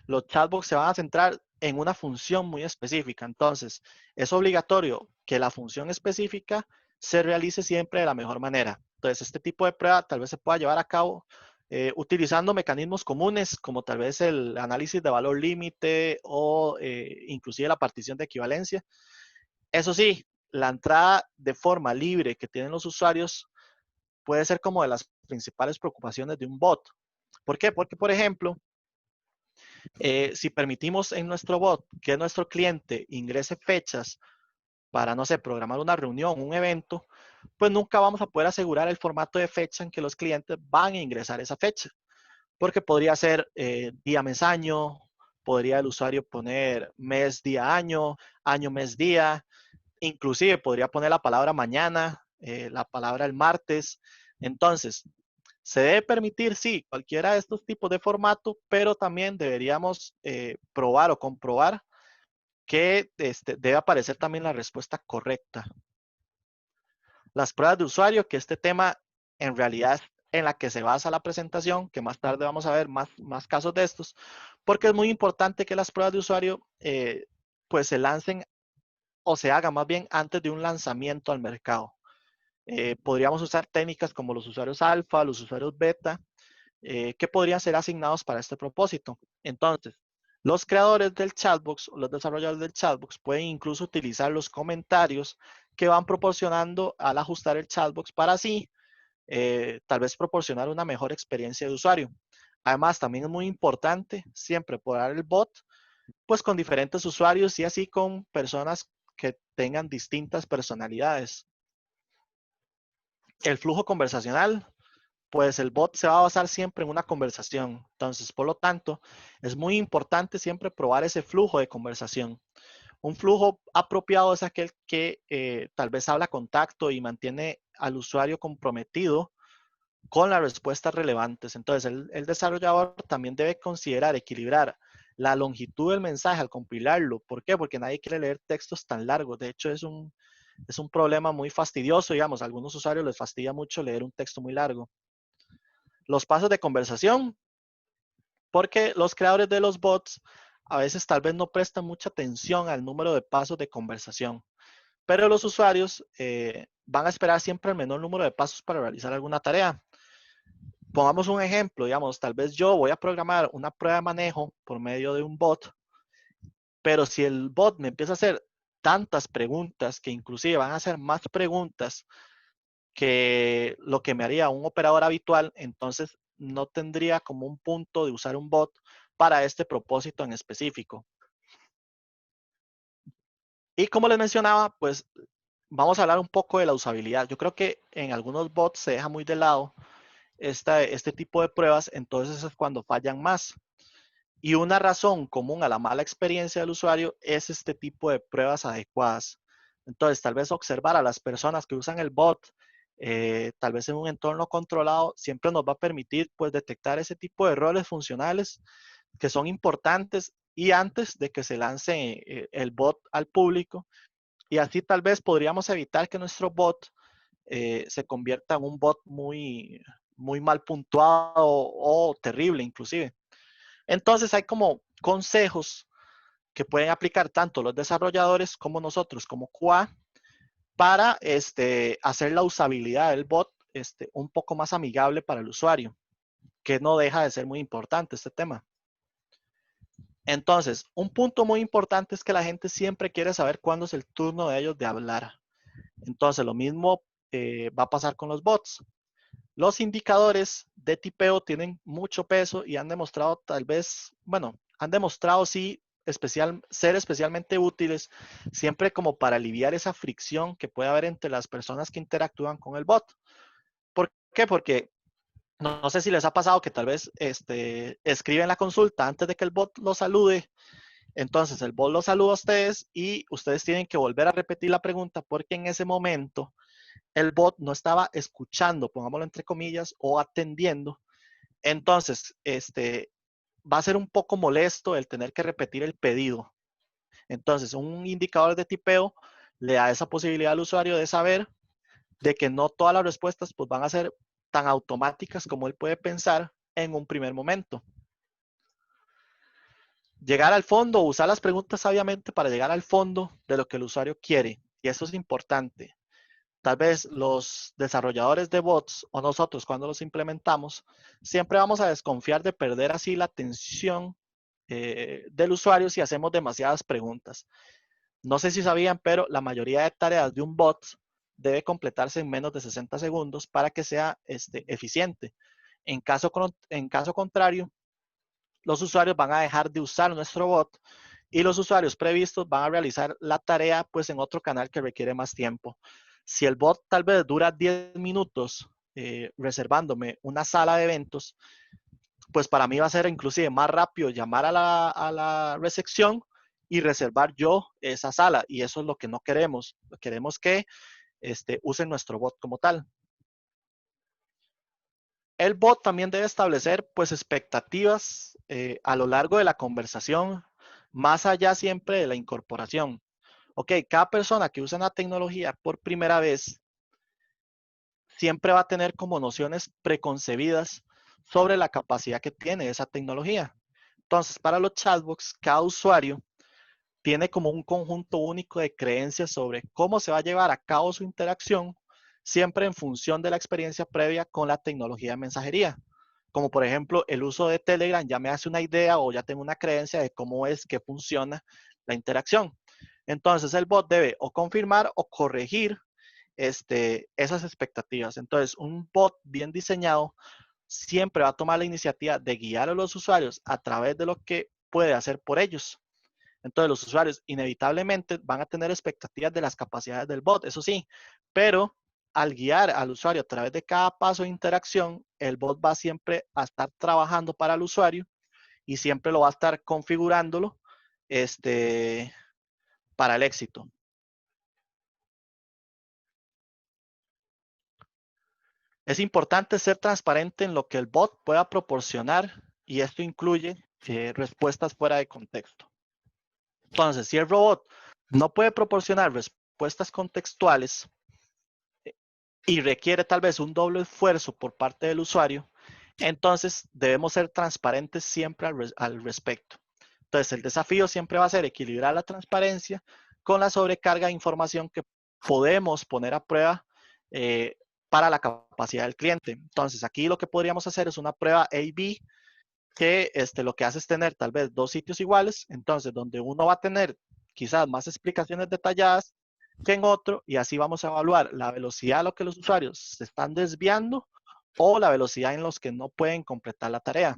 los chatbots se van a centrar en una función muy específica. Entonces, es obligatorio que la función específica se realice siempre de la mejor manera. Entonces, este tipo de prueba tal vez se pueda llevar a cabo utilizando mecanismos comunes como tal vez el análisis de valor límite o inclusive la partición de equivalencia. Eso sí, la entrada de forma libre que tienen los usuarios puede ser como de las principales preocupaciones de un bot. ¿Por qué? Porque, por ejemplo, si permitimos en nuestro bot que nuestro cliente ingrese fechas para, no sé, programar una reunión, un evento, pues nunca vamos a poder asegurar el formato de fecha en que los clientes van a ingresar esa fecha, porque podría ser día, mes, año, podría el usuario poner mes, día, año, mes, día, inclusive podría poner la palabra mañana, la palabra el martes. Entonces, se debe permitir, sí, cualquiera de estos tipos de formato, pero también deberíamos probar o comprobar que debe aparecer también la respuesta correcta. Las pruebas de usuario, que este tema en realidad es en la que se basa la presentación, que más tarde vamos a ver más casos de estos, porque es muy importante que las pruebas de usuario pues se lancen o se hagan más bien antes de un lanzamiento al mercado. Podríamos usar técnicas como los usuarios alfa, los usuarios beta, que podrían ser asignados para este propósito. Entonces, los creadores del chatbox, los desarrolladores del chatbox pueden incluso utilizar los comentarios que van proporcionando al ajustar el chatbox para así tal vez proporcionar una mejor experiencia de usuario. Además, también es muy importante siempre probar el bot pues con diferentes usuarios y así con personas que tengan distintas personalidades. El flujo conversacional, pues el bot se va a basar siempre en una conversación. Entonces, por lo tanto, es muy importante siempre probar ese flujo de conversación. Un flujo apropiado es aquel que tal vez habla con tacto y mantiene al usuario comprometido con las respuestas relevantes. Entonces, el desarrollador también debe considerar equilibrar la longitud del mensaje al compilarlo. ¿Por qué? Porque nadie quiere leer textos tan largos. De hecho, es un problema muy fastidioso, digamos. A algunos usuarios les fastidia mucho leer un texto muy largo. Los pasos de conversación, porque los creadores de los bots a veces tal vez no prestan mucha atención al número de pasos de conversación, pero los usuarios van a esperar siempre el menor número de pasos para realizar alguna tarea. Pongamos un ejemplo, digamos, tal vez yo voy a programar una prueba de manejo por medio de un bot, pero si el bot me empieza a hacer tantas preguntas que inclusive van a hacer más preguntas que lo que me haría un operador habitual, entonces no tendría como un punto de usar un bot para este propósito en específico. Y como les mencionaba, pues vamos a hablar un poco de la usabilidad. Yo creo que en algunos bots se deja muy de lado este tipo de pruebas, entonces es cuando fallan más. Y una razón común a la mala experiencia del usuario es este tipo de pruebas adecuadas. Entonces, tal vez observar a las personas que usan el bot, tal vez en un entorno controlado, siempre nos va a permitir pues detectar ese tipo de errores funcionales que son importantes y antes de que se lance el bot al público. Y así tal vez podríamos evitar que nuestro bot se convierta en un bot muy mal puntuado o terrible inclusive. Entonces hay como consejos que pueden aplicar tanto los desarrolladores como nosotros como QA para hacer la usabilidad del bot un poco más amigable para el usuario, que no deja de ser muy importante este tema. Entonces, un punto muy importante es que la gente siempre quiere saber cuándo es el turno de ellos de hablar. Entonces, lo mismo va a pasar con los bots. Los indicadores de tipeo tienen mucho peso y han demostrado tal vez, bueno, han demostrado sí ser especialmente útiles siempre como para aliviar esa fricción que puede haber entre las personas que interactúan con el bot. ¿Por qué? Porque no sé si les ha pasado que tal vez escriben la consulta antes de que el bot los salude. Entonces el bot los saluda a ustedes y ustedes tienen que volver a repetir la pregunta porque en ese momento el bot no estaba escuchando, pongámoslo entre comillas, o atendiendo. Entonces, va a ser un poco molesto el tener que repetir el pedido. Entonces, un indicador de tipeo le da esa posibilidad al usuario de saber de que no todas las respuestas pues, van a ser tan automáticas como él puede pensar en un primer momento. Llegar al fondo, usar las preguntas sabiamente para llegar al fondo de lo que el usuario quiere. Y eso es importante. Tal vez los desarrolladores de bots o nosotros cuando los implementamos, siempre vamos a desconfiar de perder así la atención del usuario si hacemos demasiadas preguntas. No sé si sabían, pero la mayoría de tareas de un bot debe completarse en menos de 60 segundos para que sea eficiente. En caso contrario, los usuarios van a dejar de usar nuestro bot y los usuarios previstos van a realizar la tarea pues en otro canal que requiere más tiempo. Si el bot tal vez dura 10 minutos reservándome una sala de eventos, pues para mí va a ser inclusive más rápido llamar a la recepción y reservar yo esa sala. Y eso es lo que no queremos. Queremos que usen nuestro bot como tal. El bot también debe establecer pues expectativas a lo largo de la conversación, más allá siempre de la incorporación. Ok, cada persona que usa una tecnología por primera vez siempre va a tener como nociones preconcebidas sobre la capacidad que tiene esa tecnología. Entonces, para los chatbots, cada usuario tiene como un conjunto único de creencias sobre cómo se va a llevar a cabo su interacción, siempre en función de la experiencia previa con la tecnología de mensajería. Como por ejemplo, el uso de Telegram ya me hace una idea o ya tengo una creencia de cómo es que funciona la interacción. Entonces, el bot debe o confirmar o corregir esas expectativas. Entonces, un bot bien diseñado siempre va a tomar la iniciativa de guiar a los usuarios a través de lo que puede hacer por ellos. Entonces, los usuarios inevitablemente van a tener expectativas de las capacidades del bot, eso sí, pero al guiar al usuario a través de cada paso de interacción, el bot va siempre a estar trabajando para el usuario y siempre lo va a estar configurándolo para el éxito. Es importante ser transparente en lo que el bot pueda proporcionar y esto incluye respuestas fuera de contexto. Entonces, si el robot no puede proporcionar respuestas contextuales y requiere tal vez un doble esfuerzo por parte del usuario, entonces debemos ser transparentes siempre al respecto. Entonces, el desafío siempre va a ser equilibrar la transparencia con la sobrecarga de información que podemos poner a prueba para la capacidad del cliente. Entonces, aquí lo que podríamos hacer es una prueba A-B que lo que hace es tener tal vez dos sitios iguales, entonces donde uno va a tener quizás más explicaciones detalladas que en otro y así vamos a evaluar la velocidad a lo que los usuarios se están desviando o la velocidad en los que no pueden completar la tarea.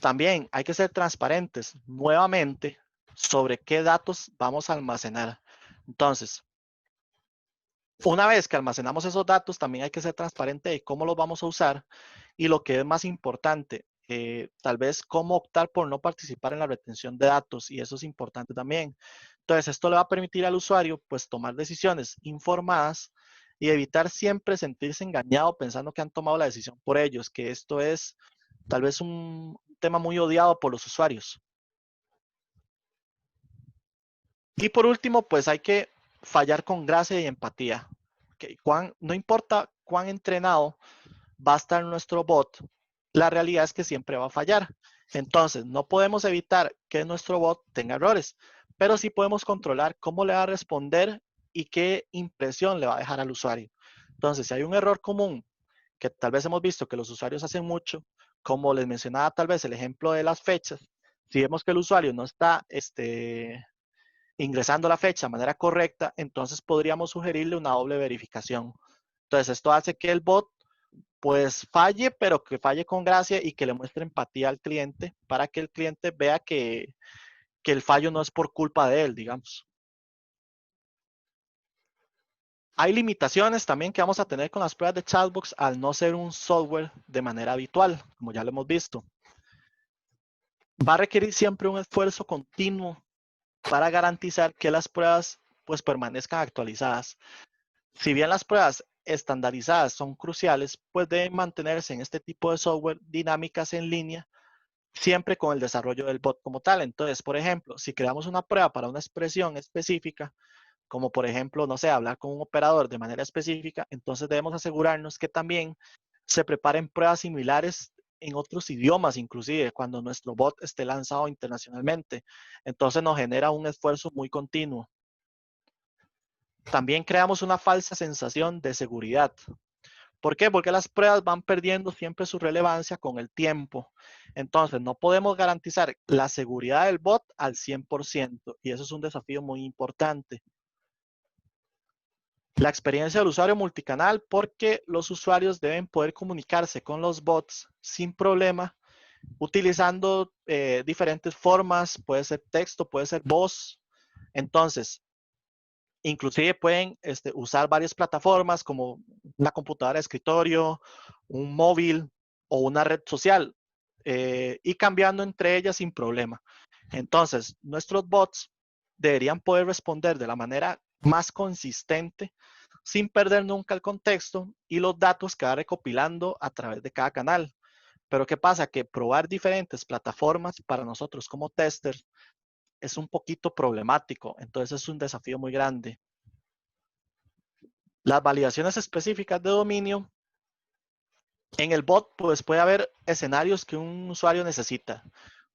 También hay que ser transparentes nuevamente sobre qué datos vamos a almacenar. Entonces, una vez que almacenamos esos datos, también hay que ser transparente de cómo los vamos a usar y lo que es más importante, tal vez cómo optar por no participar en la retención de datos y eso es importante también. Entonces, esto le va a permitir al usuario pues tomar decisiones informadas y evitar siempre sentirse engañado pensando que han tomado la decisión por ellos, que esto es tal vez un tema muy odiado por los usuarios. Y por último, pues hay que fallar con gracia y empatía. Okay. No importa cuán entrenado va a estar nuestro bot, la realidad es que siempre va a fallar. Entonces, no podemos evitar que nuestro bot tenga errores, pero sí podemos controlar cómo le va a responder y qué impresión le va a dejar al usuario. Entonces, si hay un error común que tal vez hemos visto que los usuarios hacen mucho, como les mencionaba tal vez el ejemplo de las fechas, si vemos que el usuario no está ingresando la fecha de manera correcta, entonces podríamos sugerirle una doble verificación. Entonces, esto hace que el bot pues falle, pero que falle con gracia y que le muestre empatía al cliente para que el cliente vea que el fallo no es por culpa de él, digamos. Hay limitaciones también que vamos a tener con las pruebas de chatbox al no ser un software de manera habitual, como ya lo hemos visto. Va a requerir siempre un esfuerzo continuo para garantizar que las pruebas pues permanezcan actualizadas. Si bien las pruebas estandarizadas son cruciales, pues deben mantenerse en este tipo de software dinámicas en línea, siempre con el desarrollo del bot como tal. Entonces, por ejemplo, si creamos una prueba para una expresión específica, como por ejemplo, no sé, hablar con un operador de manera específica, entonces debemos asegurarnos que también se preparen pruebas similares en otros idiomas, inclusive cuando nuestro bot esté lanzado internacionalmente. Entonces nos genera un esfuerzo muy continuo. También creamos una falsa sensación de seguridad. ¿Por qué? Porque las pruebas van perdiendo siempre su relevancia con el tiempo. Entonces, no podemos garantizar la seguridad del bot al 100% y eso es un desafío muy importante. La experiencia del usuario multicanal, porque los usuarios deben poder comunicarse con los bots sin problema, utilizando diferentes formas, puede ser texto, puede ser voz. Entonces, inclusive pueden usar varias plataformas como una computadora de escritorio, un móvil o una red social y cambiando entre ellas sin problema. Entonces, nuestros bots deberían poder responder de la manera más consistente sin perder nunca el contexto y los datos que va recopilando a través de cada canal. Pero ¿qué pasa? Que probar diferentes plataformas para nosotros como testers es un poquito problemático, entonces es un desafío muy grande. Las validaciones específicas de dominio, en el bot pues puede haber escenarios que un usuario necesita.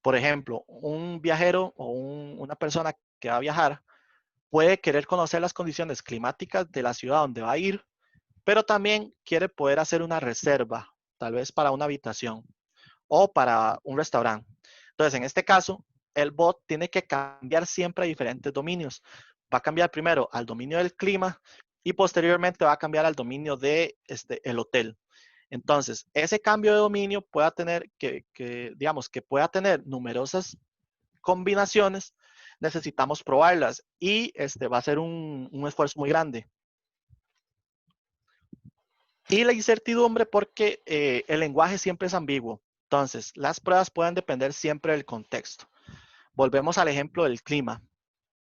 Por ejemplo, un viajero o una persona que va a viajar puede querer conocer las condiciones climáticas de la ciudad donde va a ir, pero también quiere poder hacer una reserva, tal vez para una habitación o para un restaurante. Entonces, en este caso, el bot tiene que cambiar siempre a diferentes dominios. Va a cambiar primero al dominio del clima y posteriormente va a cambiar al dominio de el hotel. Entonces, ese cambio de dominio pueda tener digamos, que pueda tener numerosas combinaciones, necesitamos probarlas y va a ser un esfuerzo muy grande. Y la incertidumbre porque el lenguaje siempre es ambiguo. Entonces, las pruebas pueden depender siempre del contexto. Volvemos al ejemplo del clima.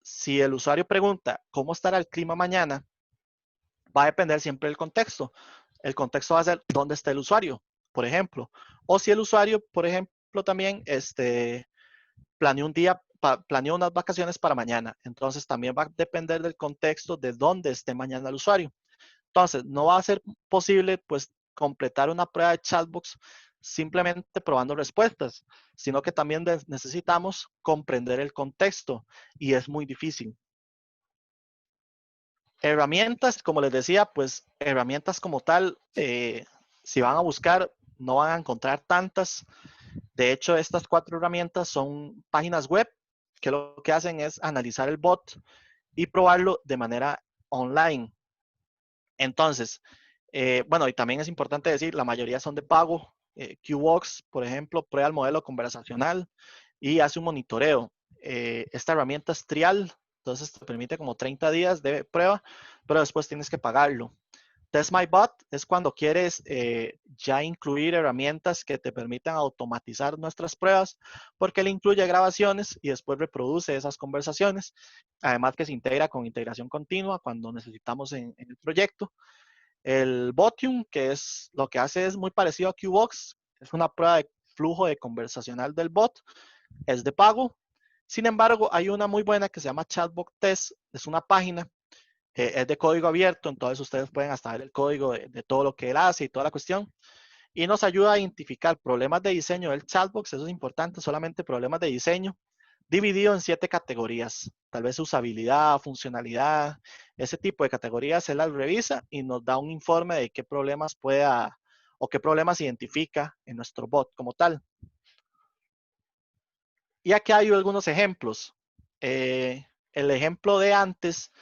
Si el usuario pregunta cómo estará el clima mañana, va a depender siempre del contexto. El contexto va a ser dónde está el usuario, por ejemplo. O si el usuario, por ejemplo, también planeó unas vacaciones para mañana. Entonces, también va a depender del contexto de dónde esté mañana el usuario. Entonces, no va a ser posible, pues, completar una prueba de chatbox simplemente probando respuestas, sino que también necesitamos comprender el contexto y es muy difícil. Herramientas, como les decía, pues herramientas como tal, si van a buscar, no van a encontrar tantas. De hecho, estas 4 herramientas son páginas web que lo que hacen es analizar el bot y probarlo de manera online. Entonces, bueno, y también es importante decir, la mayoría son de pago. QBox, por ejemplo, prueba el modelo conversacional y hace un monitoreo. Esta herramienta es trial, entonces te permite como 30 días de prueba, pero después tienes que pagarlo. Test My Bot es cuando quieres ya incluir herramientas que te permitan automatizar nuestras pruebas, porque él incluye grabaciones y después reproduce esas conversaciones. Además que se integra con integración continua cuando necesitamos en el proyecto. El Botium, que es lo que hace es muy parecido a QBox, es una prueba de flujo de conversacional del bot, es de pago. Sin embargo, hay una muy buena que se llama Chatbot Test, es una página, es de código abierto, entonces ustedes pueden hasta ver el código de todo lo que él hace y toda la cuestión. Y nos ayuda a identificar problemas de diseño del chatbox, eso es importante, solamente problemas de diseño, dividido en 7 categorías, tal vez usabilidad, funcionalidad, ese tipo de categorías, él las revisa y nos da un informe de qué problemas o qué problemas identifica en nuestro bot como tal. Y aquí hay algunos ejemplos. El ejemplo de antes,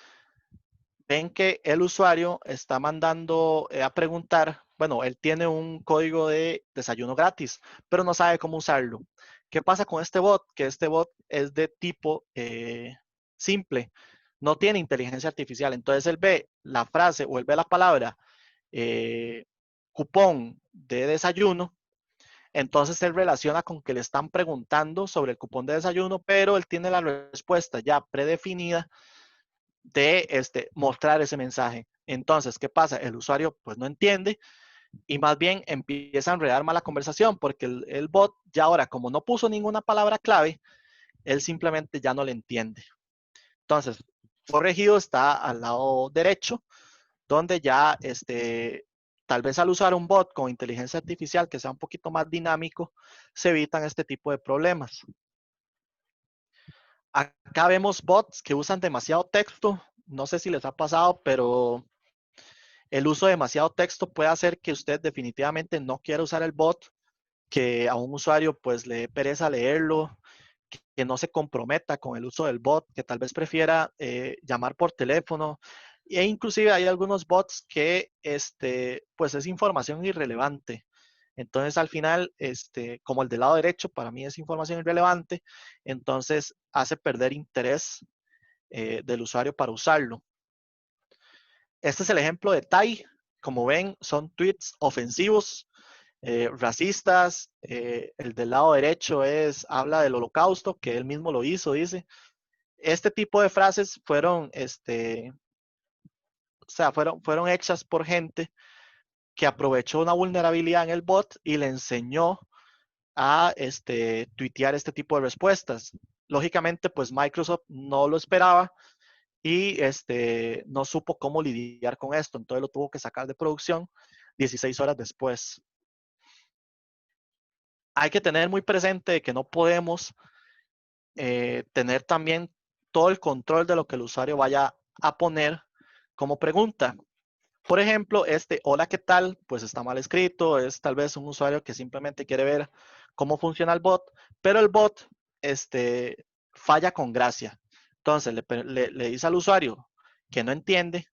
ven que el usuario está mandando a preguntar bueno, él tiene un código de desayuno gratis, pero no sabe cómo usarlo. ¿Qué pasa con este bot? Que este bot es de tipo simple, no tiene inteligencia artificial. Entonces él ve la frase o él ve la palabra cupón de desayuno, entonces él relaciona con que le están preguntando sobre el cupón de desayuno, pero él tiene la respuesta ya predefinida de mostrar ese mensaje. Entonces, ¿qué pasa? El usuario pues no entiende y más bien empieza a enredar más la conversación porque el bot ya ahora, como no puso ninguna palabra clave, él simplemente ya no le entiende. Entonces, corregido está al lado derecho, donde ya tal vez al usar un bot con inteligencia artificial que sea un poquito más dinámico, se evitan este tipo de problemas. Acá vemos bots que usan demasiado texto. No sé si les ha pasado, pero el uso de demasiado texto puede hacer que usted definitivamente no quiera usar el bot, que a un usuario pues le dé pereza leerlo, que no se comprometa con el uso del bot, que tal vez prefiera llamar por teléfono. E inclusive hay algunos bots que pues es información irrelevante. Entonces al final, como el del lado derecho, para mí es información irrelevante, entonces hace perder interés del usuario para usarlo. Este es el ejemplo de Tai. Como ven, son tweets ofensivos, racistas. El del lado derecho habla del holocausto, que él mismo lo hizo, dice. Este tipo de frases fueron, fueron hechas por gente que aprovechó una vulnerabilidad en el bot y le enseñó a tuitear este tipo de respuestas. Lógicamente, pues Microsoft no lo esperaba y no supo cómo lidiar con esto, entonces lo tuvo que sacar de producción 16 horas después. Hay que tener muy presente que no podemos tener también todo el control de lo que el usuario vaya a poner como pregunta. Por ejemplo, hola, ¿qué tal? Pues está mal escrito, es tal vez un usuario que simplemente quiere ver cómo funciona el bot, pero el bot falla con gracia. Entonces le dice al usuario que no entiende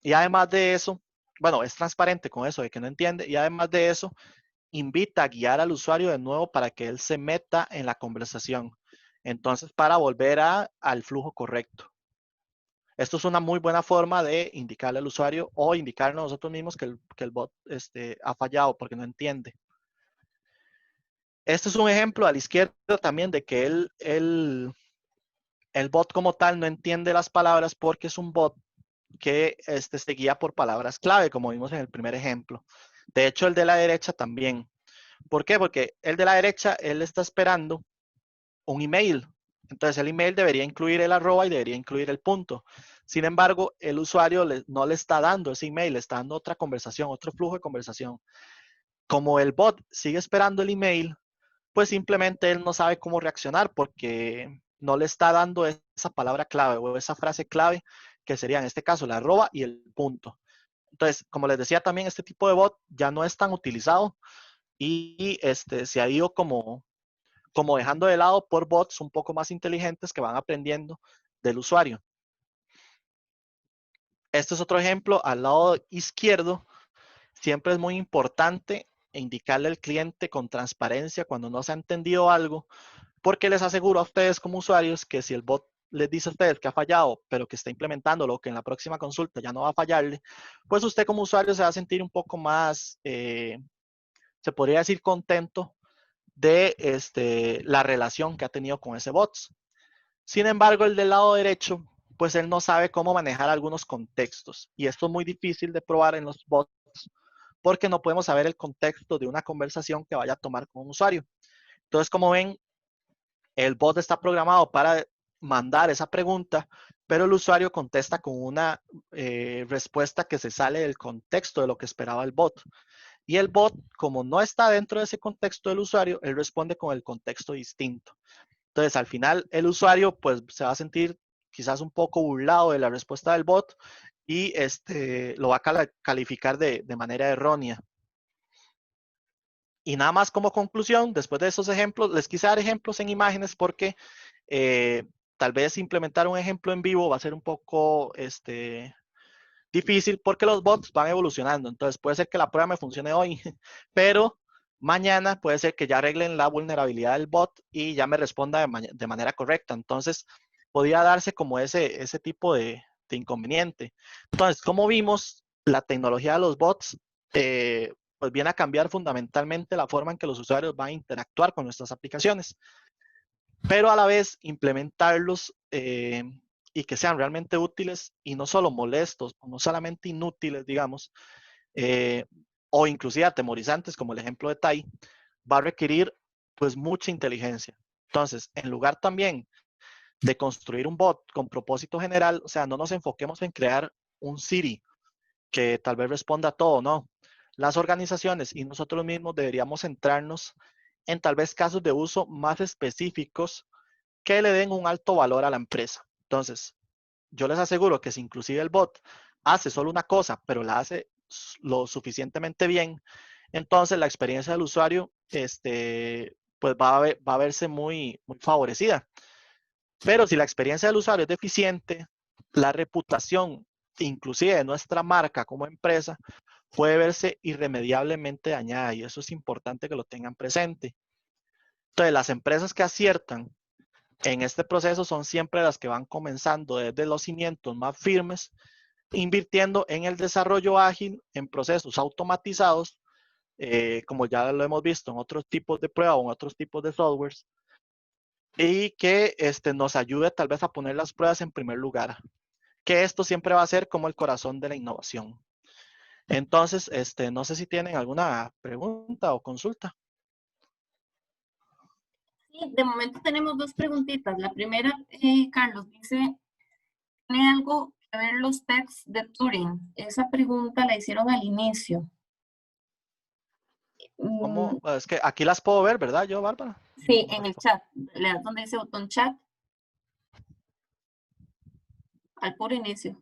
y además de eso, bueno, es transparente con eso de que no entiende y además de eso, invita a guiar al usuario de nuevo para que él se meta en la conversación. Entonces, para volver al flujo correcto. Esto es una muy buena forma de indicarle al usuario o indicarnos nosotros mismos que el bot ha fallado porque no entiende. Este es un ejemplo a la izquierda también de que el bot como tal no entiende las palabras porque es un bot que se guía por palabras clave, como vimos en el primer ejemplo. De hecho, el de la derecha también. ¿Por qué? Porque el de la derecha, él está esperando un email. Entonces el email debería incluir el arroba y debería incluir el punto. Sin embargo, el usuario no le está dando ese email, le está dando otra conversación, otro flujo de conversación. Como el bot sigue esperando el email, pues simplemente él no sabe cómo reaccionar porque no le está dando esa palabra clave o esa frase clave que sería en este caso la arroba y el punto. Entonces, como les decía también, este tipo de bot ya no es tan utilizado y se ha ido como dejando de lado por bots un poco más inteligentes que van aprendiendo del usuario. Este es otro ejemplo. Al lado izquierdo, siempre es muy importante indicarle al cliente con transparencia cuando no se ha entendido algo, porque les aseguro a ustedes como usuarios que si el bot les dice a ustedes que ha fallado, pero que está implementándolo, que en la próxima consulta ya no va a fallarle, pues usted como usuario se va a sentir un poco más, se podría decir, contento de la relación que ha tenido con ese bot. Sin embargo, el del lado derecho, pues él no sabe cómo manejar algunos contextos. Y esto es muy difícil de probar en los bots porque no podemos saber el contexto de una conversación que vaya a tomar con un usuario. Entonces, como ven, el bot está programado para mandar esa pregunta, pero el usuario contesta con una respuesta que se sale del contexto de lo que esperaba el bot. Y el bot, como no está dentro de ese contexto del usuario, él responde con el contexto distinto. Entonces, al final, el usuario pues se va a sentir quizás un poco burlado de la respuesta del bot y lo va a calificar de manera errónea. Y nada más como conclusión, después de esos ejemplos, les quise dar ejemplos en imágenes porque tal vez implementar un ejemplo en vivo va a ser un poco difícil porque los bots van evolucionando. Entonces puede ser que la prueba me funcione hoy, pero mañana puede ser que ya arreglen la vulnerabilidad del bot y ya me responda de manera correcta. Entonces podría darse como ese tipo de inconveniente. Entonces, como vimos, la tecnología de los bots pues viene a cambiar fundamentalmente la forma en que los usuarios van a interactuar con nuestras aplicaciones, pero a la vez implementarlos y que sean realmente útiles y no solo molestos, o no solamente inútiles, digamos, eh, o inclusive atemorizantes, como el ejemplo de Tai, va a requerir pues mucha inteligencia. Entonces, en lugar también de construir un bot con propósito general, o sea, no nos enfoquemos en crear un Siri que tal vez responda a todo, no. Las organizaciones y nosotros mismos deberíamos centrarnos en tal vez casos de uso más específicos que le den un alto valor a la empresa. Entonces, yo les aseguro que si inclusive el bot hace solo una cosa, pero la hace lo suficientemente bien, entonces la experiencia del usuario pues va a verse muy favorecida. Pero si la experiencia del usuario es deficiente, la reputación, inclusive de nuestra marca como empresa, puede verse irremediablemente dañada y eso es importante que lo tengan presente. Entonces, las empresas que aciertan en este proceso son siempre las que van comenzando desde los cimientos más firmes, invirtiendo en el desarrollo ágil, en procesos automatizados, como ya lo hemos visto en otros tipos de pruebas o en otros tipos de softwares, y que nos ayude tal vez a poner las pruebas en primer lugar, que esto siempre va a ser como el corazón de la innovación. Entonces, no sé si tienen alguna pregunta o consulta. Sí, de momento tenemos dos preguntitas. La primera, Carlos, dice, ¿tiene algo que ver los tests de Turing? Esa pregunta la hicieron al inicio. ¿Cómo? Es que aquí las puedo ver, ¿verdad? Yo, Bárbara. Sí, en el chat. Le das donde dice botón chat, al puro inicio.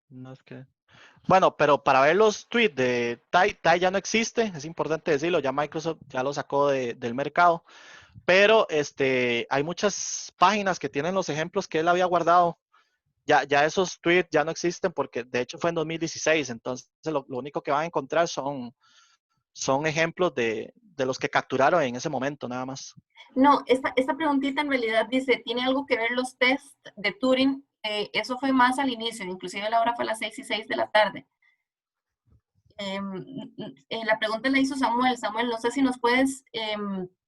No es que... Bueno, pero para ver los tweets de Tai ya no existe, es importante decirlo, ya Microsoft ya lo sacó del mercado, pero hay muchas páginas que tienen los ejemplos que él había guardado. Ya esos tweets ya no existen porque de hecho fue en 2016, entonces lo único que van a encontrar son ejemplos de los que capturaron en ese momento, nada más. No, esta preguntita en realidad dice, ¿tiene algo que ver los tests de Turing? Eso fue más al inicio, inclusive la hora fue a las 6:06 de la tarde. La pregunta la hizo Samuel. Samuel, no sé si nos puedes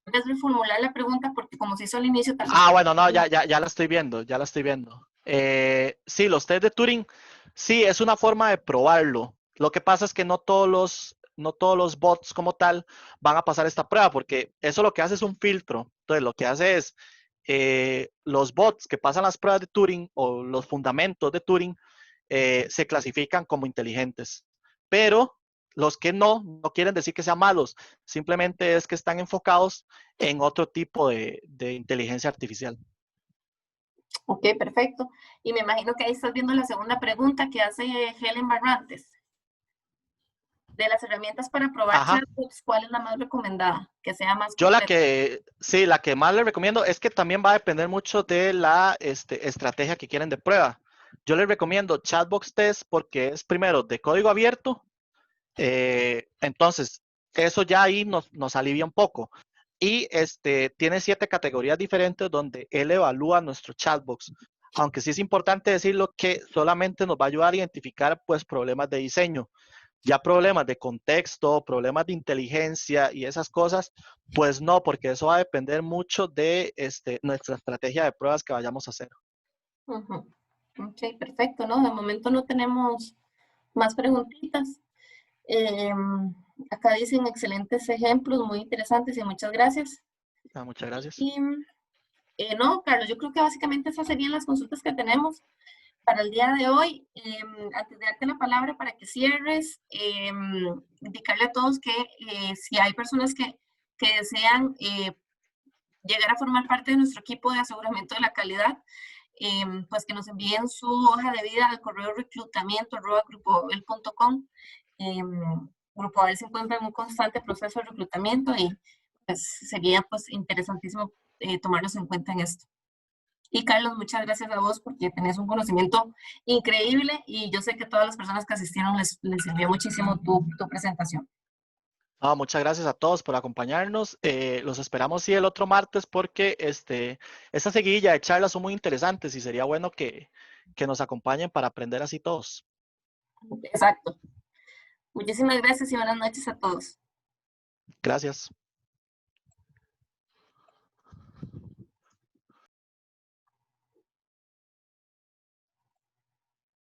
reformular la pregunta porque como se hizo al inicio, tal vez... Bueno, no, ya la estoy viendo, ya la estoy viendo. Sí, los test de Turing, sí, es una forma de probarlo. Lo que pasa es que no todos los bots como tal van a pasar esta prueba, porque eso lo que hace es un filtro. Entonces, lo que hace es, los bots que pasan las pruebas de Turing o los fundamentos de Turing se clasifican como inteligentes. Pero los que no quieren decir que sean malos, simplemente es que están enfocados en otro tipo de inteligencia artificial. Ok, perfecto. Y me imagino que ahí estás viendo la segunda pregunta que hace Helen Barrantes. De las herramientas para probar Ajá. chatbots, ¿cuál es la más recomendada? Que sea más Yo completa. la que más les recomiendo es que también va a depender mucho de la estrategia que quieren de prueba. Yo les recomiendo Chatbox Test porque es primero de código abierto, entonces eso ya ahí nos alivia un poco. Y tiene 7 categorías diferentes donde él evalúa nuestro chatbox. Aunque sí es importante decirlo que solamente nos va a ayudar a identificar pues problemas de diseño. Ya problemas de contexto, problemas de inteligencia y esas cosas, pues no, porque eso va a depender mucho de nuestra estrategia de pruebas que vayamos a hacer. Ok, perfecto, ¿no? De momento no tenemos más preguntitas. Eh, Acá dicen excelentes ejemplos, muy interesantes y muchas gracias. Muchas gracias. Y no, Carlos, yo creo que básicamente esas serían las consultas que tenemos para el día de hoy. Antes de darte la palabra para que cierres, indicarle a todos que si hay personas que desean llegar a formar parte de nuestro equipo de aseguramiento de la calidad, pues que nos envíen su hoja de vida al correo reclutamiento@grupoabel.com. Grupo Abel se encuentra en un constante proceso de reclutamiento y pues sería pues interesantísimo tomarlos en cuenta en esto. Y Carlos, muchas gracias a vos porque tenés un conocimiento increíble y yo sé que todas las personas que asistieron les sirvió muchísimo tu presentación. Muchas gracias a todos por acompañarnos. Los esperamos sí el otro martes porque esta seguidilla de charlas son muy interesantes y sería bueno que nos acompañen para aprender así todos. Exacto. Muchísimas gracias y buenas noches a todos. Gracias.